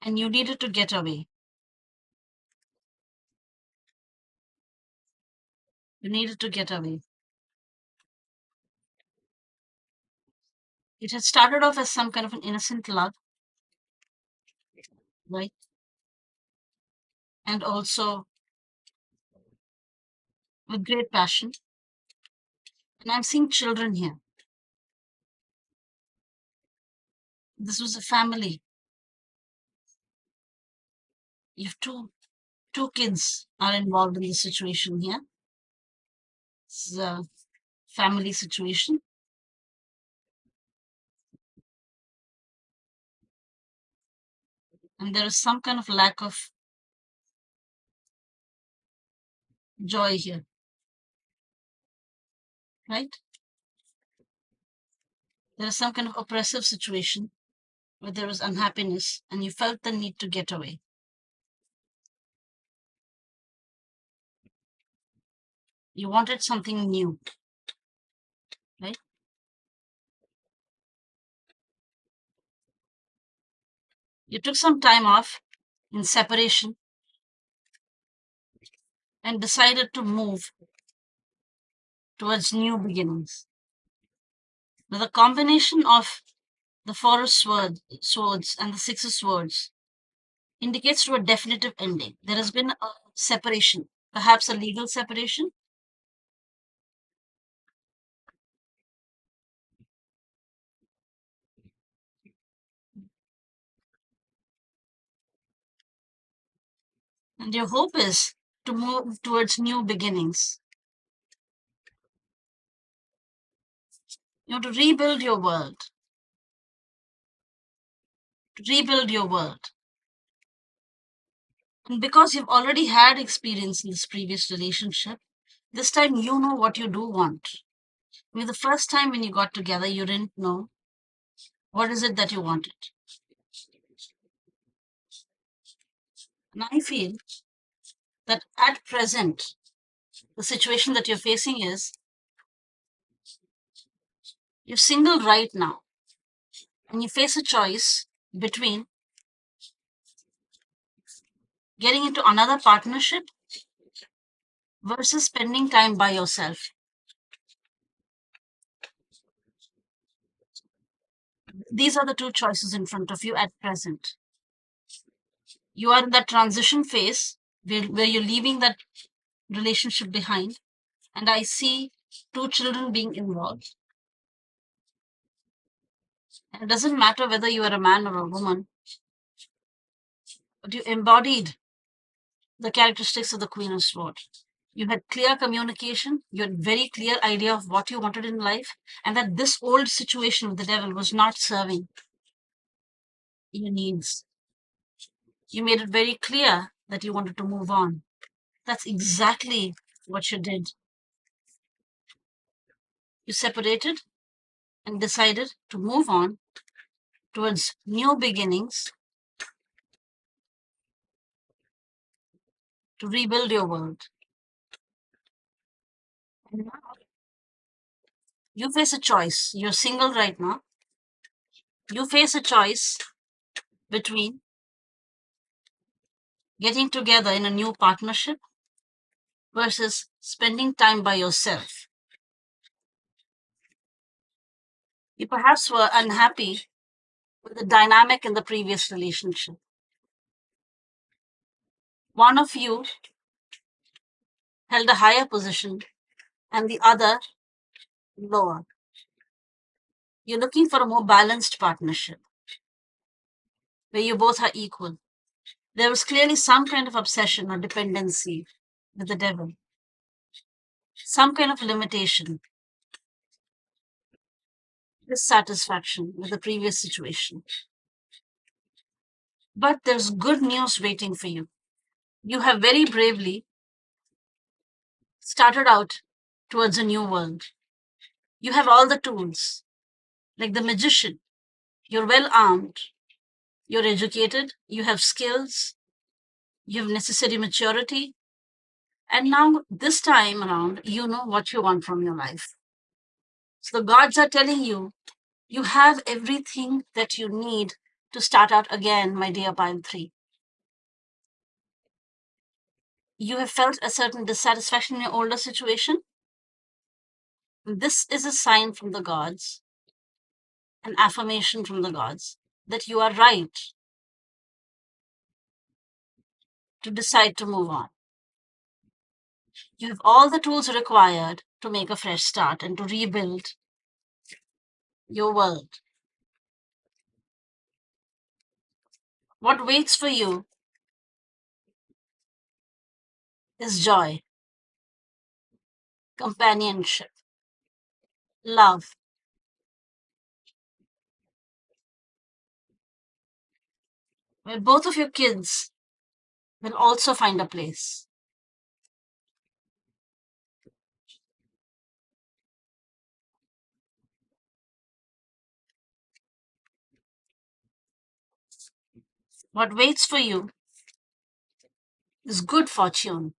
and you needed to get away. You needed to get away. It had started off as some kind of an innocent love, right? And also with great passion. And I'm seeing children here. This was a family. You have two kids are involved in the situation here. It's a family situation. And there is some kind of lack of joy here, right? There is some kind of oppressive situation where there was unhappiness and you felt the need to get away. You wanted something new, right? You took some time off in separation and decided to move towards new beginnings. Now, the combination of the Four of Swords and the Six of Swords indicates to a definitive ending. There has been a separation, perhaps a legal separation. And your hope is to move towards new beginnings. You know, to rebuild your world. To rebuild your world. And because you've already had experience in this previous relationship, this time you know what you do want. I mean, the first time when you got together, you didn't know what is it that you wanted. And I feel that at present, the situation that you're facing is you're single right now and you face a choice between getting into another partnership versus spending time by yourself. These are the two choices in front of you at present. You are in that transition phase where you're leaving that relationship behind, and I see two children being involved. And it doesn't matter whether you are a man or a woman, but you embodied the characteristics of the Queen of Swords. You had clear communication, you had very clear idea of what you wanted in life, and that this old situation with the devil was not serving your needs. You made it very clear that you wanted to move on. That's exactly what you did. You separated and decided to move on towards new beginnings, to rebuild your world. And now you face a choice. You're single right now. You face a choice between getting together in a new partnership versus spending time by yourself. You perhaps were unhappy with the dynamic in the previous relationship. One of you held a higher position and the other lower. You're looking for a more balanced partnership where you both are equal. There was clearly some kind of obsession or dependency with the devil, some kind of limitation, dissatisfaction with the previous situation. But there's good news waiting for you. You have very bravely started out towards a new world. You have all the tools, like the magician. You're well armed, you're educated, you have skills, you have necessary maturity, and now this time around, you know what you want from your life. So the gods are telling you, you have everything that you need to start out again, my dear pile 3. You have felt a certain dissatisfaction in your older situation. This is a sign from the gods, an affirmation from the gods, that you are right to decide to move on. You have all the tools required to make a fresh start and to rebuild your world. What waits for you is joy, companionship, love, where both of your kids will also find a place. What waits for you is good fortune,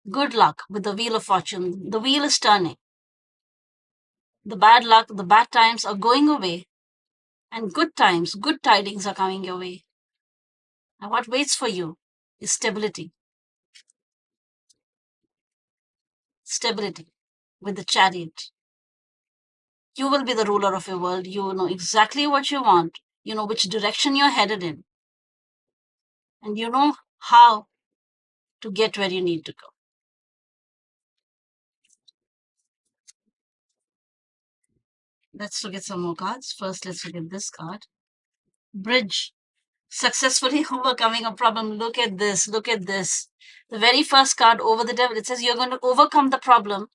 good luck with the wheel of fortune. The wheel is turning. The bad luck, the bad times are going away, and good times, good tidings are coming your way. And what waits for you is stability. Stability with the chariot. You will be the ruler of your world. You know exactly what you want. You know which direction you're headed in. And you know how to get where you need to go. Let's look at some more cards. First, let's look at this card. Bridge. Successfully overcoming a problem. Look at this. Look at this. The very first card over the devil. It says you're going to overcome the problem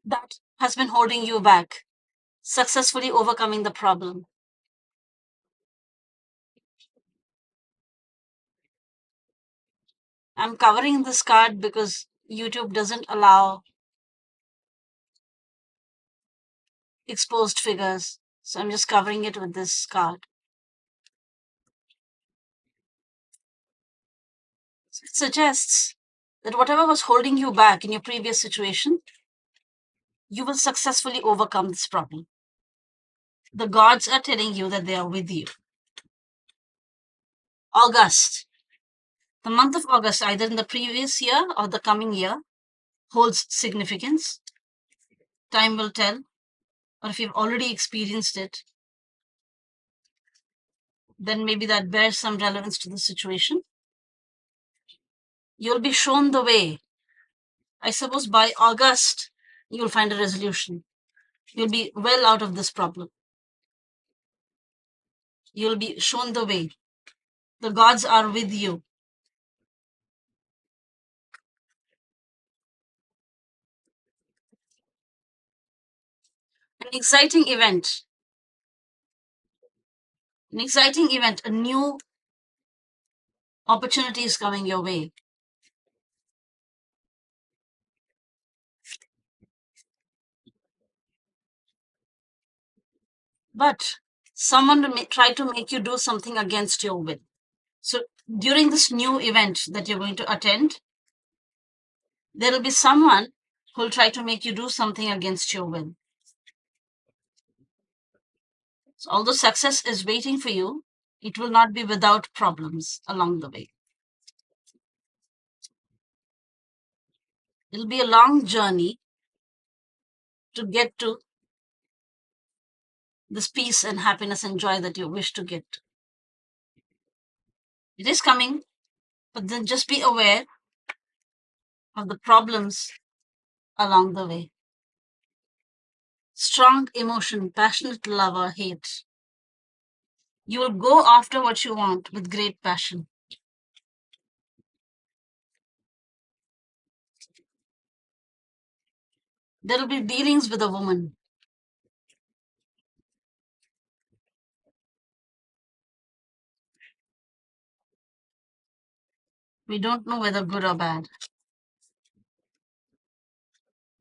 that has been holding you back. Successfully overcoming the problem. I'm covering this card because YouTube doesn't allow exposed figures. So I'm just covering it with this card. It suggests that whatever was holding you back in your previous situation, you will successfully overcome this problem. The gods are telling you that they are with you. August. The month of August, either in the previous year or the coming year, holds significance. Time will tell. Or if you've already experienced it, then maybe that bears some relevance to the situation. You'll be shown the way. I suppose by August, you'll find a resolution. You'll be well out of this problem. You'll be shown the way. The gods are with you. An exciting event. An exciting event. A new opportunity is coming your way. But someone will try to make you do something against your will. So during this new event that you're going to attend, there will be someone who will try to make you do something against your will. So although success is waiting for you, it will not be without problems along the way. It'll be a long journey to get to this peace and happiness and joy that you wish to get to. It is coming, but then just be aware of the problems along the way. Strong emotion, passionate love or hate. You will go after what you want with great passion. There will be dealings with a woman. We don't know whether good or bad.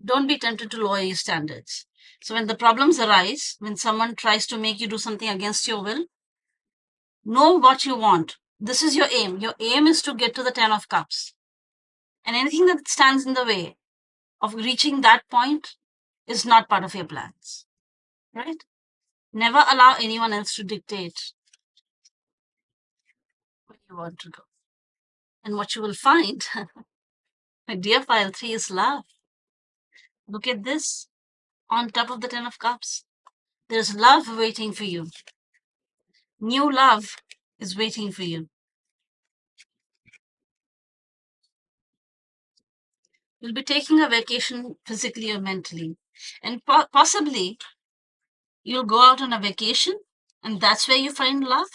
Don't be tempted to lower your standards. So when the problems arise, when someone tries to make you do something against your will, know what you want. This is your aim. Your aim is to get to the 10 of cups. And anything that stands in the way of reaching that point is not part of your plans. Right? Never allow anyone else to dictate where you want to go. And what you will find, my dear pile 3 is love. Look at this. On top of the 10 of cups, there's love waiting for you. New love is waiting for you. You'll be taking a vacation physically or mentally. And possibly you'll go out on a vacation and that's where you find love.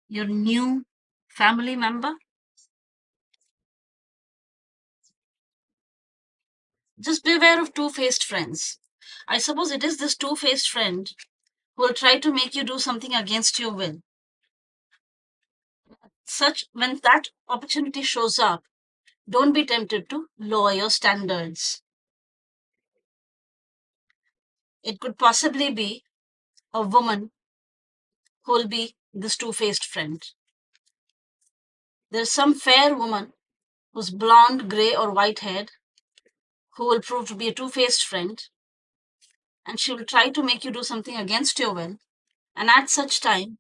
Your new family member. Just beware of two-faced friends. I suppose it is this two-faced friend who will try to make you do something against your will. When that opportunity shows up, don't be tempted to lower your standards. It could possibly be a woman who will be this two-faced friend. There's some fair woman who's blonde, gray, or white-haired who will prove to be a two-faced friend, and she will try to make you do something against your will. And at such time,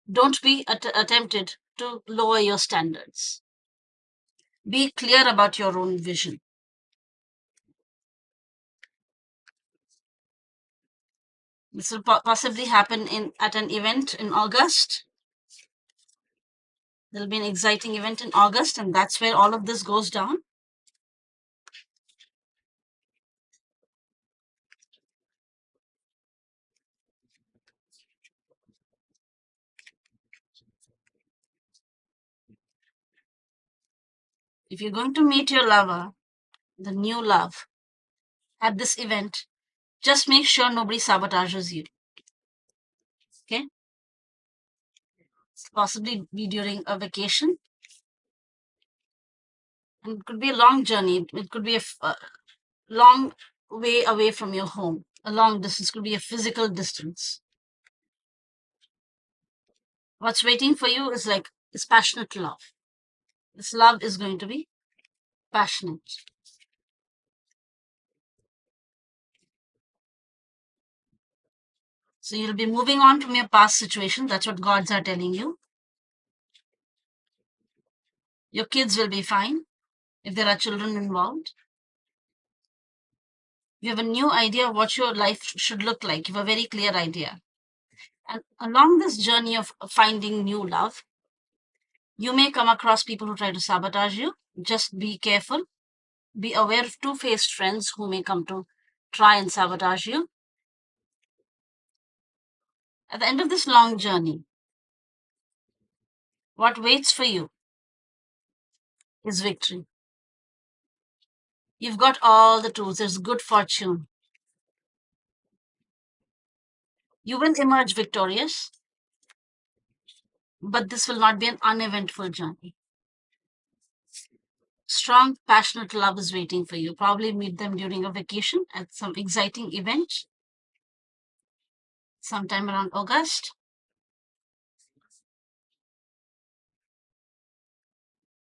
don't be attempted to lower your standards. Be clear about your own vision. This will possibly happen at an event in August. There'll be an exciting event in August, and that's where all of this goes down. If you're going to meet your lover, the new love, at this event, just make sure nobody sabotages you. Okay? Possibly be during a vacation. And it could be a long journey. It could be a long way away from your home. A long distance could be a physical distance. What's waiting for you is passionate love. This love is going to be passionate. So you'll be moving on from your past situation. That's what gods are telling you. Your kids will be fine if there are children involved. You have a new idea of what your life should look like. You have a very clear idea. And along this journey of finding new love, you may come across people who try to sabotage you. Just be careful. Be aware of two-faced friends who may come to try and sabotage you. At the end of this long journey, what waits for you is victory. You've got all the tools. There's good fortune. You will emerge victorious, but this will not be an uneventful journey. Strong, passionate love is waiting for you. Probably meet them during a vacation at some exciting event sometime around August.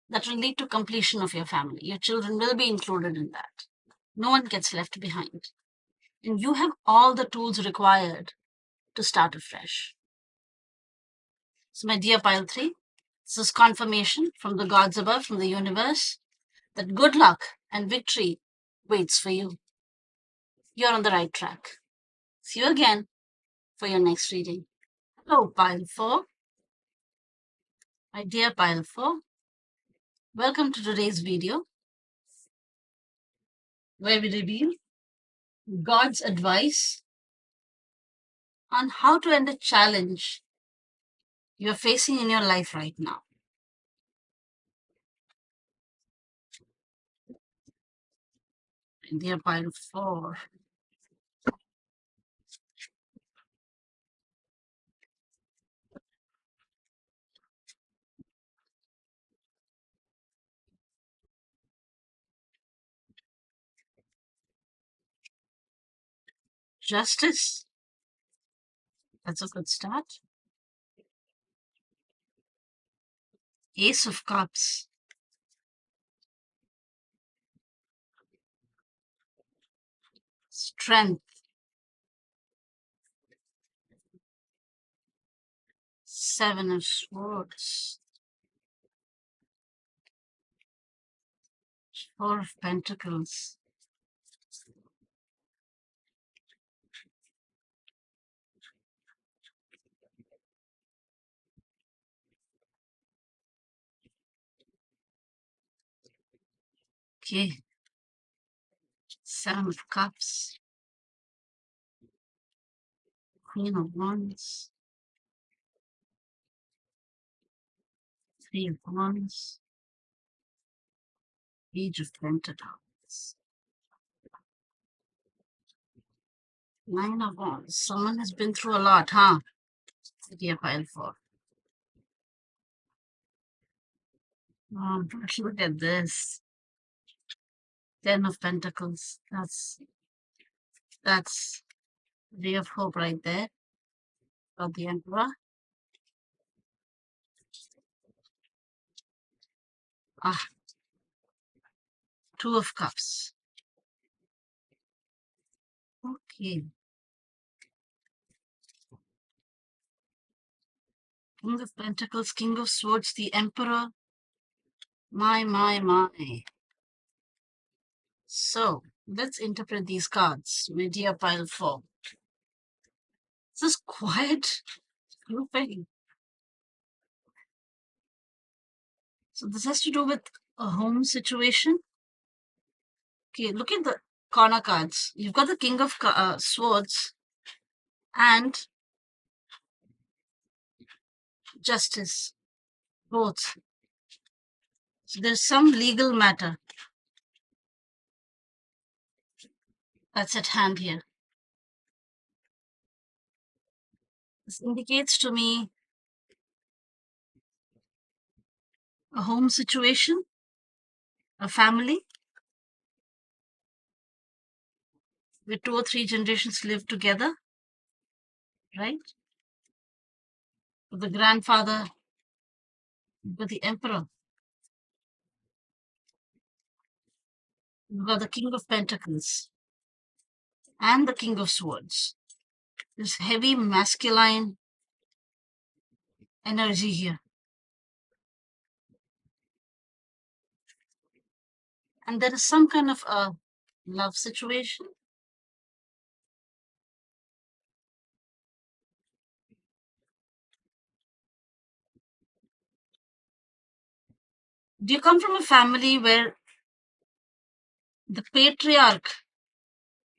That will lead to completion of your family. Your children will be included in that. No one gets left behind. And you have all the tools required to start afresh. So, my dear pile 3, this is confirmation from the gods above, from the universe, that good luck and victory waits for you. You're on the right track. See you again for your next reading. Hello, pile 4. My dear pile 4, welcome to today's video, where we reveal God's advice on how to end a challenge you're facing in your life right now. My dear pile 4. Justice. That's a good start. Ace of Cups. Strength. Seven of Swords. Four of Pentacles. Okay. Seven of Cups. Queen of Wands. Three of Wands. Page of Pentacles. Nine of Wands. Someone has been through a lot, huh? Dear pile 4. Oh, look at this. Ten of Pentacles. That's ray of hope right there for the Emperor. Ah, Two of Cups. Okay. King of Pentacles, King of Swords, the Emperor. My. So, let's interpret these cards. Media pile 4. This is quiet grouping. So, this has to do with a home situation. Okay, look at the corner cards. You've got the King of Swords and Justice. Both. So, there's some legal matter that's at hand here. This indicates to me a home situation, a family, where 2 or 3 generations live together, right? The grandfather, with the Emperor, you've got the King of Pentacles and the King of Swords. There's heavy masculine energy here. And there is some kind of a love situation. Do you come from a family where the patriarch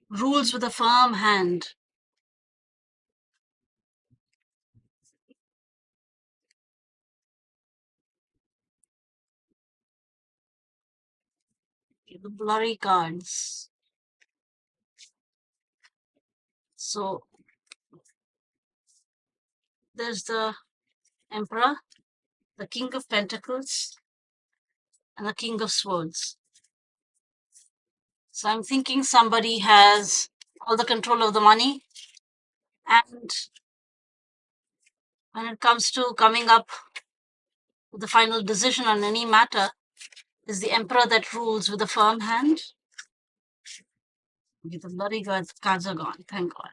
rules with a firm hand? The blurry cards. So there's the Emperor, the King of Pentacles, and the King of Swords. So I'm thinking somebody has all the control of the money, and when it comes to coming up with the final decision on any matter, is the Emperor that rules with a firm hand. Okay, the blurry cards are gone, thank God.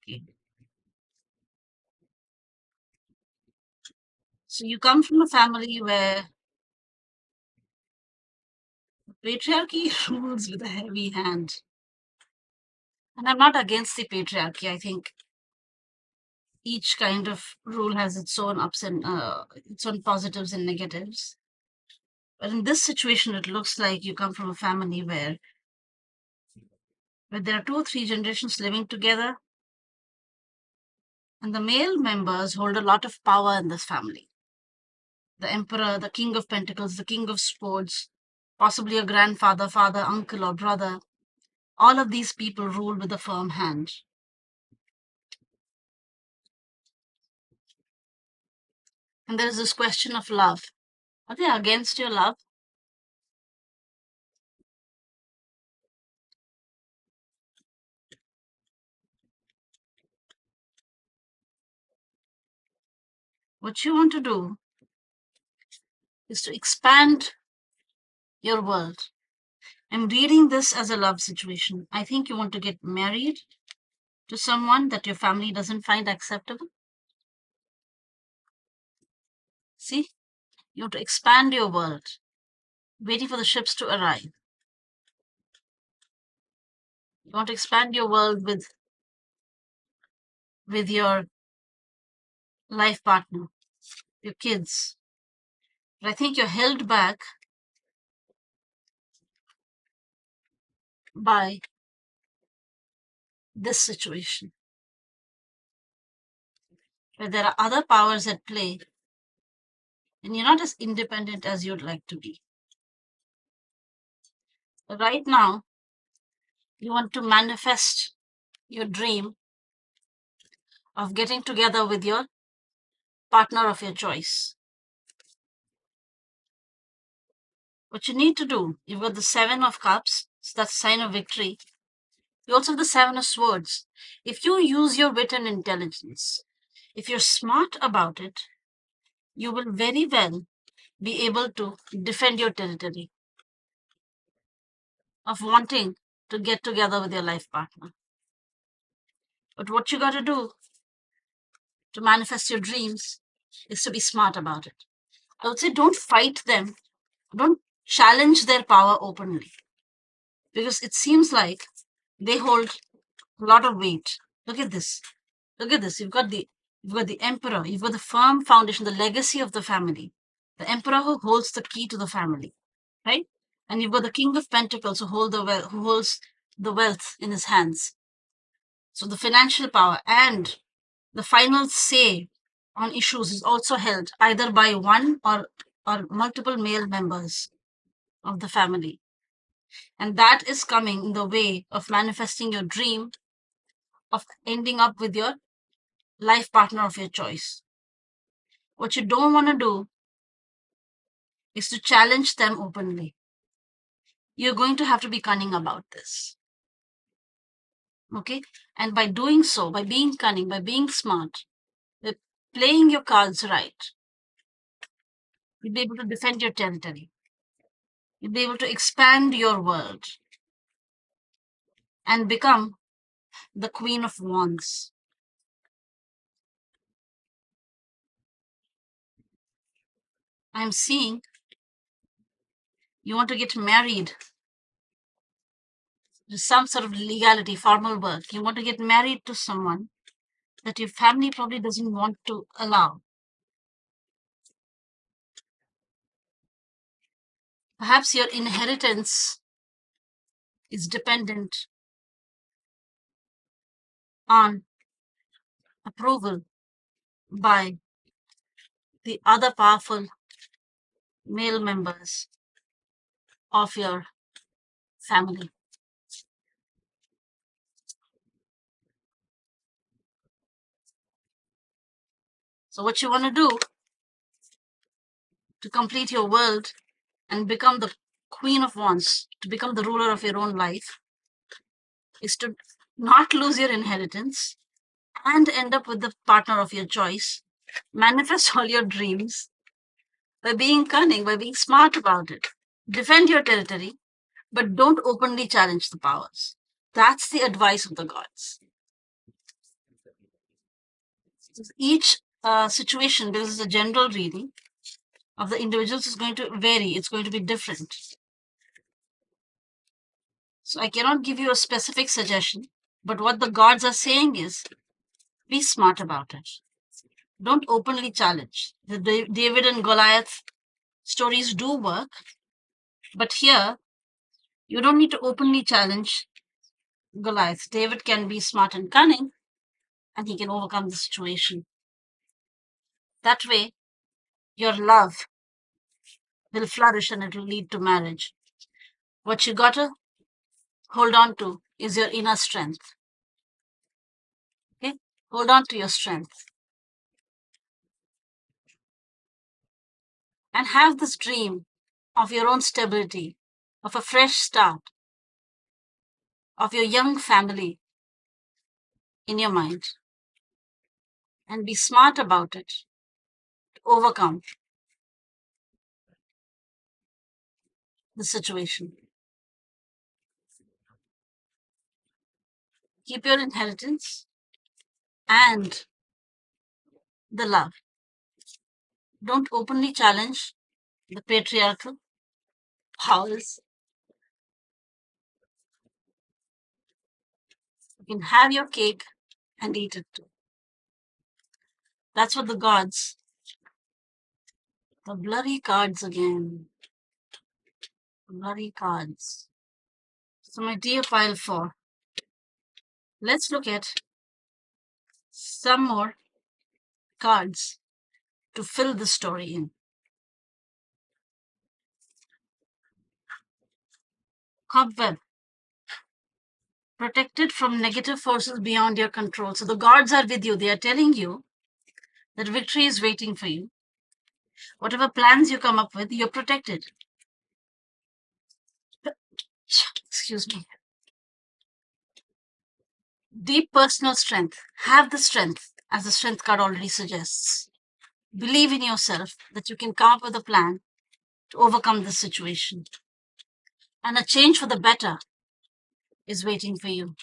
Okay. So you come from a family where patriarchy rules with a heavy hand. And I'm not against the patriarchy. I think each kind of rule has its own ups and its own positives and negatives. But in this situation, it looks like you come from a family where there are 2 or 3 generations living together, and the male members hold a lot of power in this family. The Emperor, the King of Pentacles, the King of Swords, possibly a grandfather, father, uncle, or brother. All of these people rule with a firm hand. And there is this question of love. Are they against your love? What you want to do is to expand your world. I'm reading this as a love situation. I think you want to get married to someone that your family doesn't find acceptable. See, you want to expand your world, waiting for the ships to arrive. You want to expand your world with your life partner, your kids. But I think you're held back by this situation, where there are other powers at play, and you're not as independent as you'd like to be. But right now, you want to manifest your dream of getting together with your partner of your choice. What you need to do, you've got the 7 of Cups, so that's a sign of victory. You also have the 7 of Swords. If you use your wit and intelligence, if you're smart about it, you will very well be able to defend your territory of wanting to get together with your life partner. But what you got to do to manifest your dreams is to be smart about it. I would say don't fight them, don't challenge their power openly, because it seems like they hold a lot of weight. Look at this. Look at this. You've got the Emperor. You've got the firm foundation, the legacy of the family. The Emperor who holds the key to the family, right? And you've got the King of Pentacles who holds the wealth in his hands. So the financial power and the final say on issues is also held either by one or multiple male members of the family. And that is coming in the way of manifesting your dream of ending up with your life partner of your choice. What you don't want to do is to challenge them openly. You're going to have to be cunning about this. Okay? And by doing so, by being cunning, by being smart, by playing your cards right, you'll be able to defend your territory. You'll be able to expand your world and become the Queen of Wands. I'm seeing you want to get married. There's some sort of legality, formal work. You want to get married to someone that your family probably doesn't want to allow. Perhaps your inheritance is dependent on approval by the other powerful male members of your family. So, what you want to do to complete your world and become the queen of wands, to become the ruler of your own life, is to not lose your inheritance and end up with the partner of your choice. Manifest all your dreams by being cunning, by being smart about it. Defend your territory, but don't openly challenge the powers. That's the advice of the gods. Each situation, because it's a general reading of the individuals, is going to vary. It's going to be different. So I cannot give you a specific suggestion, but what the gods are saying is be smart about it. Don't openly challenge. The David and Goliath stories do work, but here you don't need to openly challenge Goliath. David can be smart and cunning, and he can overcome the situation. That way, your love will flourish and it will lead to marriage. What you gotta hold on to is your inner strength. Okay? Hold on to your strength. And have this dream of your own stability, of a fresh start, of your young family in your mind. And be smart about it to overcome the situation. Keep your inheritance and the love. Don't openly challenge the patriarchal powers. You can have your cake and eat it too. That's what the gods, the blurry cards again, blurry cards. So my dear pile 4, let's look at some more cards to fill the story in. Cobweb, protected from negative forces beyond your control. So the gods are with you. They are telling you that victory is waiting for you. Whatever plans you come up with, you're protected. Excuse me. Deep personal strength. Have the strength, as the strength card already suggests. Believe in yourself that you can come up with a plan to overcome this situation. And a change for the better is waiting for you.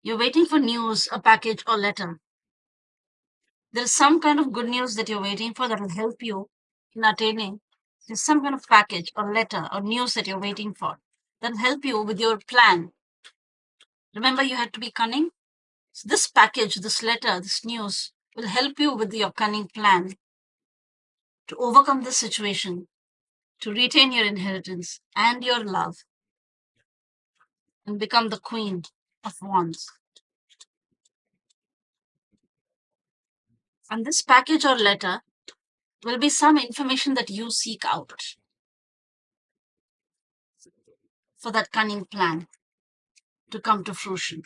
You're waiting for news, a package, or letter. There's some kind of good news that you're waiting for that will help you in attaining. There's some kind of package or letter or news that you're waiting for that will help you with your plan. Remember, you had to be cunning. So this package, this letter, this news will help you with your cunning plan to overcome this situation, to retain your inheritance and your love, and become the queen of wands. And this package or letter will be some information that you seek out for that cunning plan to come to fruition.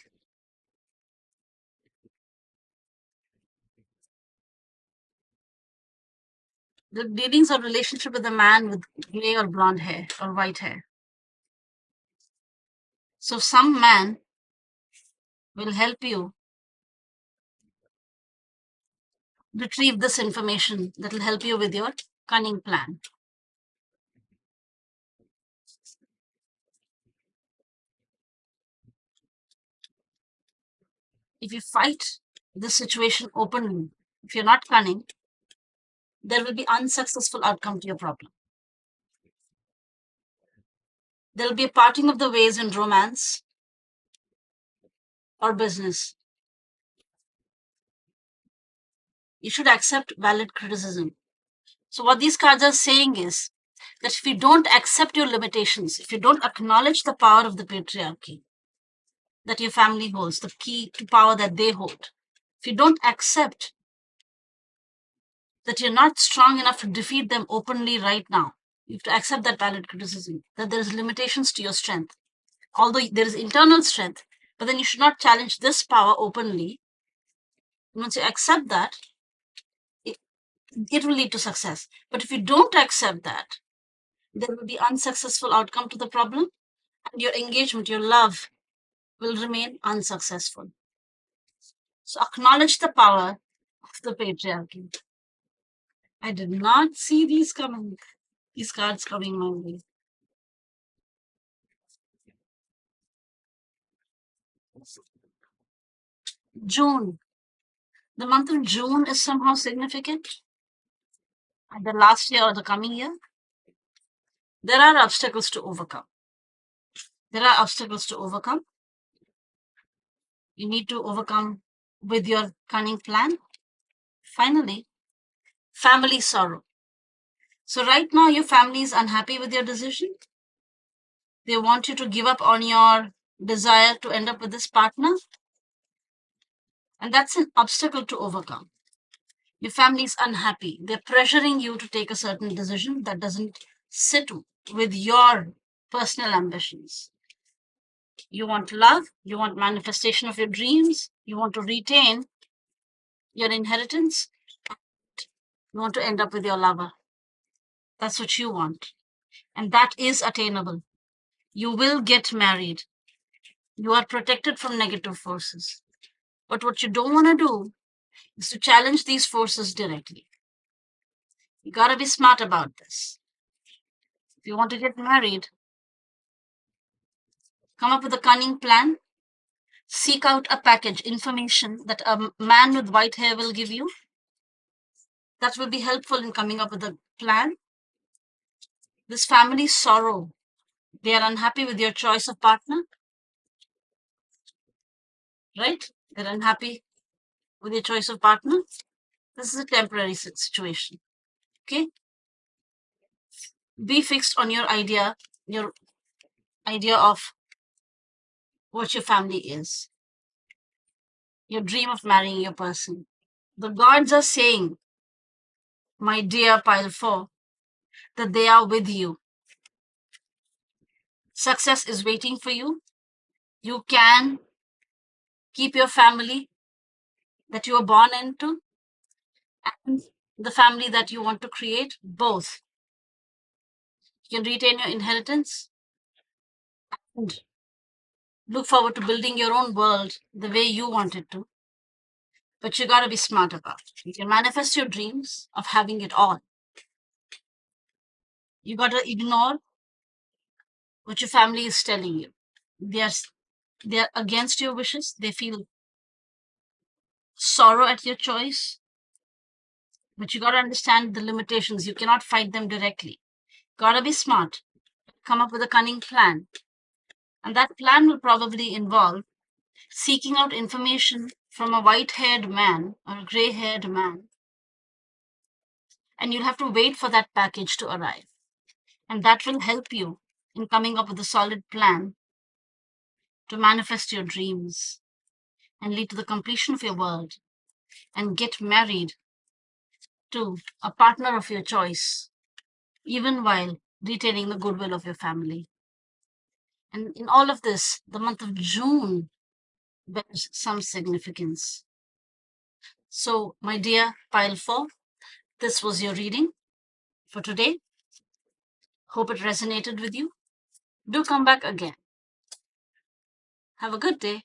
The dealings or relationship with a man with gray or blonde hair or white hair. So some man will help you retrieve this information that will help you with your cunning plan. If you fight this situation openly, if you're not cunning, there will be unsuccessful outcome to your problem. There will be a parting of the ways in romance or business. You should accept valid criticism. So what these cards are saying is that if you don't accept your limitations, if you don't acknowledge the power of the patriarchy that your family holds, the key to power that they hold, if you don't accept that you're not strong enough to defeat them openly right now, you have to accept that valid criticism, that there's limitations to your strength. Although there is internal strength, but then you should not challenge this power openly. Once you accept that, it will lead to success. But if you don't accept that, there will be unsuccessful outcome to the problem, and your engagement, your love will remain unsuccessful. So acknowledge the power of the patriarchy. I did not see these cards coming my way. June. The month of June is somehow significant. The last year or the coming year, there are obstacles to overcome. There are obstacles to overcome. You need to overcome with your cunning plan. Finally, family sorrow. So right now, your family is unhappy with your decision. They want you to give up on your desire to end up with this partner. And that's an obstacle to overcome. Your family is unhappy. They're pressuring you to take a certain decision that doesn't sit with your personal ambitions. You want love, you want manifestation of your dreams, you want to retain your inheritance, you want to end up with your lover. That's what you want. And that is attainable. You will get married. You are protected from negative forces. But what you don't want to do is to challenge these forces directly. You got to be smart about this. If you want to get married, come up with a cunning plan. Seek out a package, information that a man with white hair will give you. That will be helpful in coming up with a plan. This family sorrow. They are unhappy with your choice of partner. Right? They're unhappy with your choice of partner. This is a temporary situation. Okay? Be fixed on your idea of what your family is. Your dream of marrying your person. The gods are saying, my dear pile 4, that they are with you. Success is waiting for you. You can keep your family that you were born into and the family that you want to create, both. You can retain your inheritance and look forward to building your own world the way you want it to. But you got to be smart about it. You can manifest your dreams of having it all. You got to ignore what your family is telling you. They're against your wishes. They feel sorrow at your choice. But you got to understand the limitations. You cannot fight them directly. Got to be smart. Come up with a cunning plan. And that plan will probably involve seeking out information from a white-haired man or a gray-haired man. And you'll have to wait for that package to arrive. And that will help you in coming up with a solid plan to manifest your dreams and lead to the completion of your world and get married to a partner of your choice, even while retaining the goodwill of your family. And in all of this, the month of June bears some significance. So, my dear pile 4, this was your reading for today. Hope it resonated with you. Do come back again. Have a good day.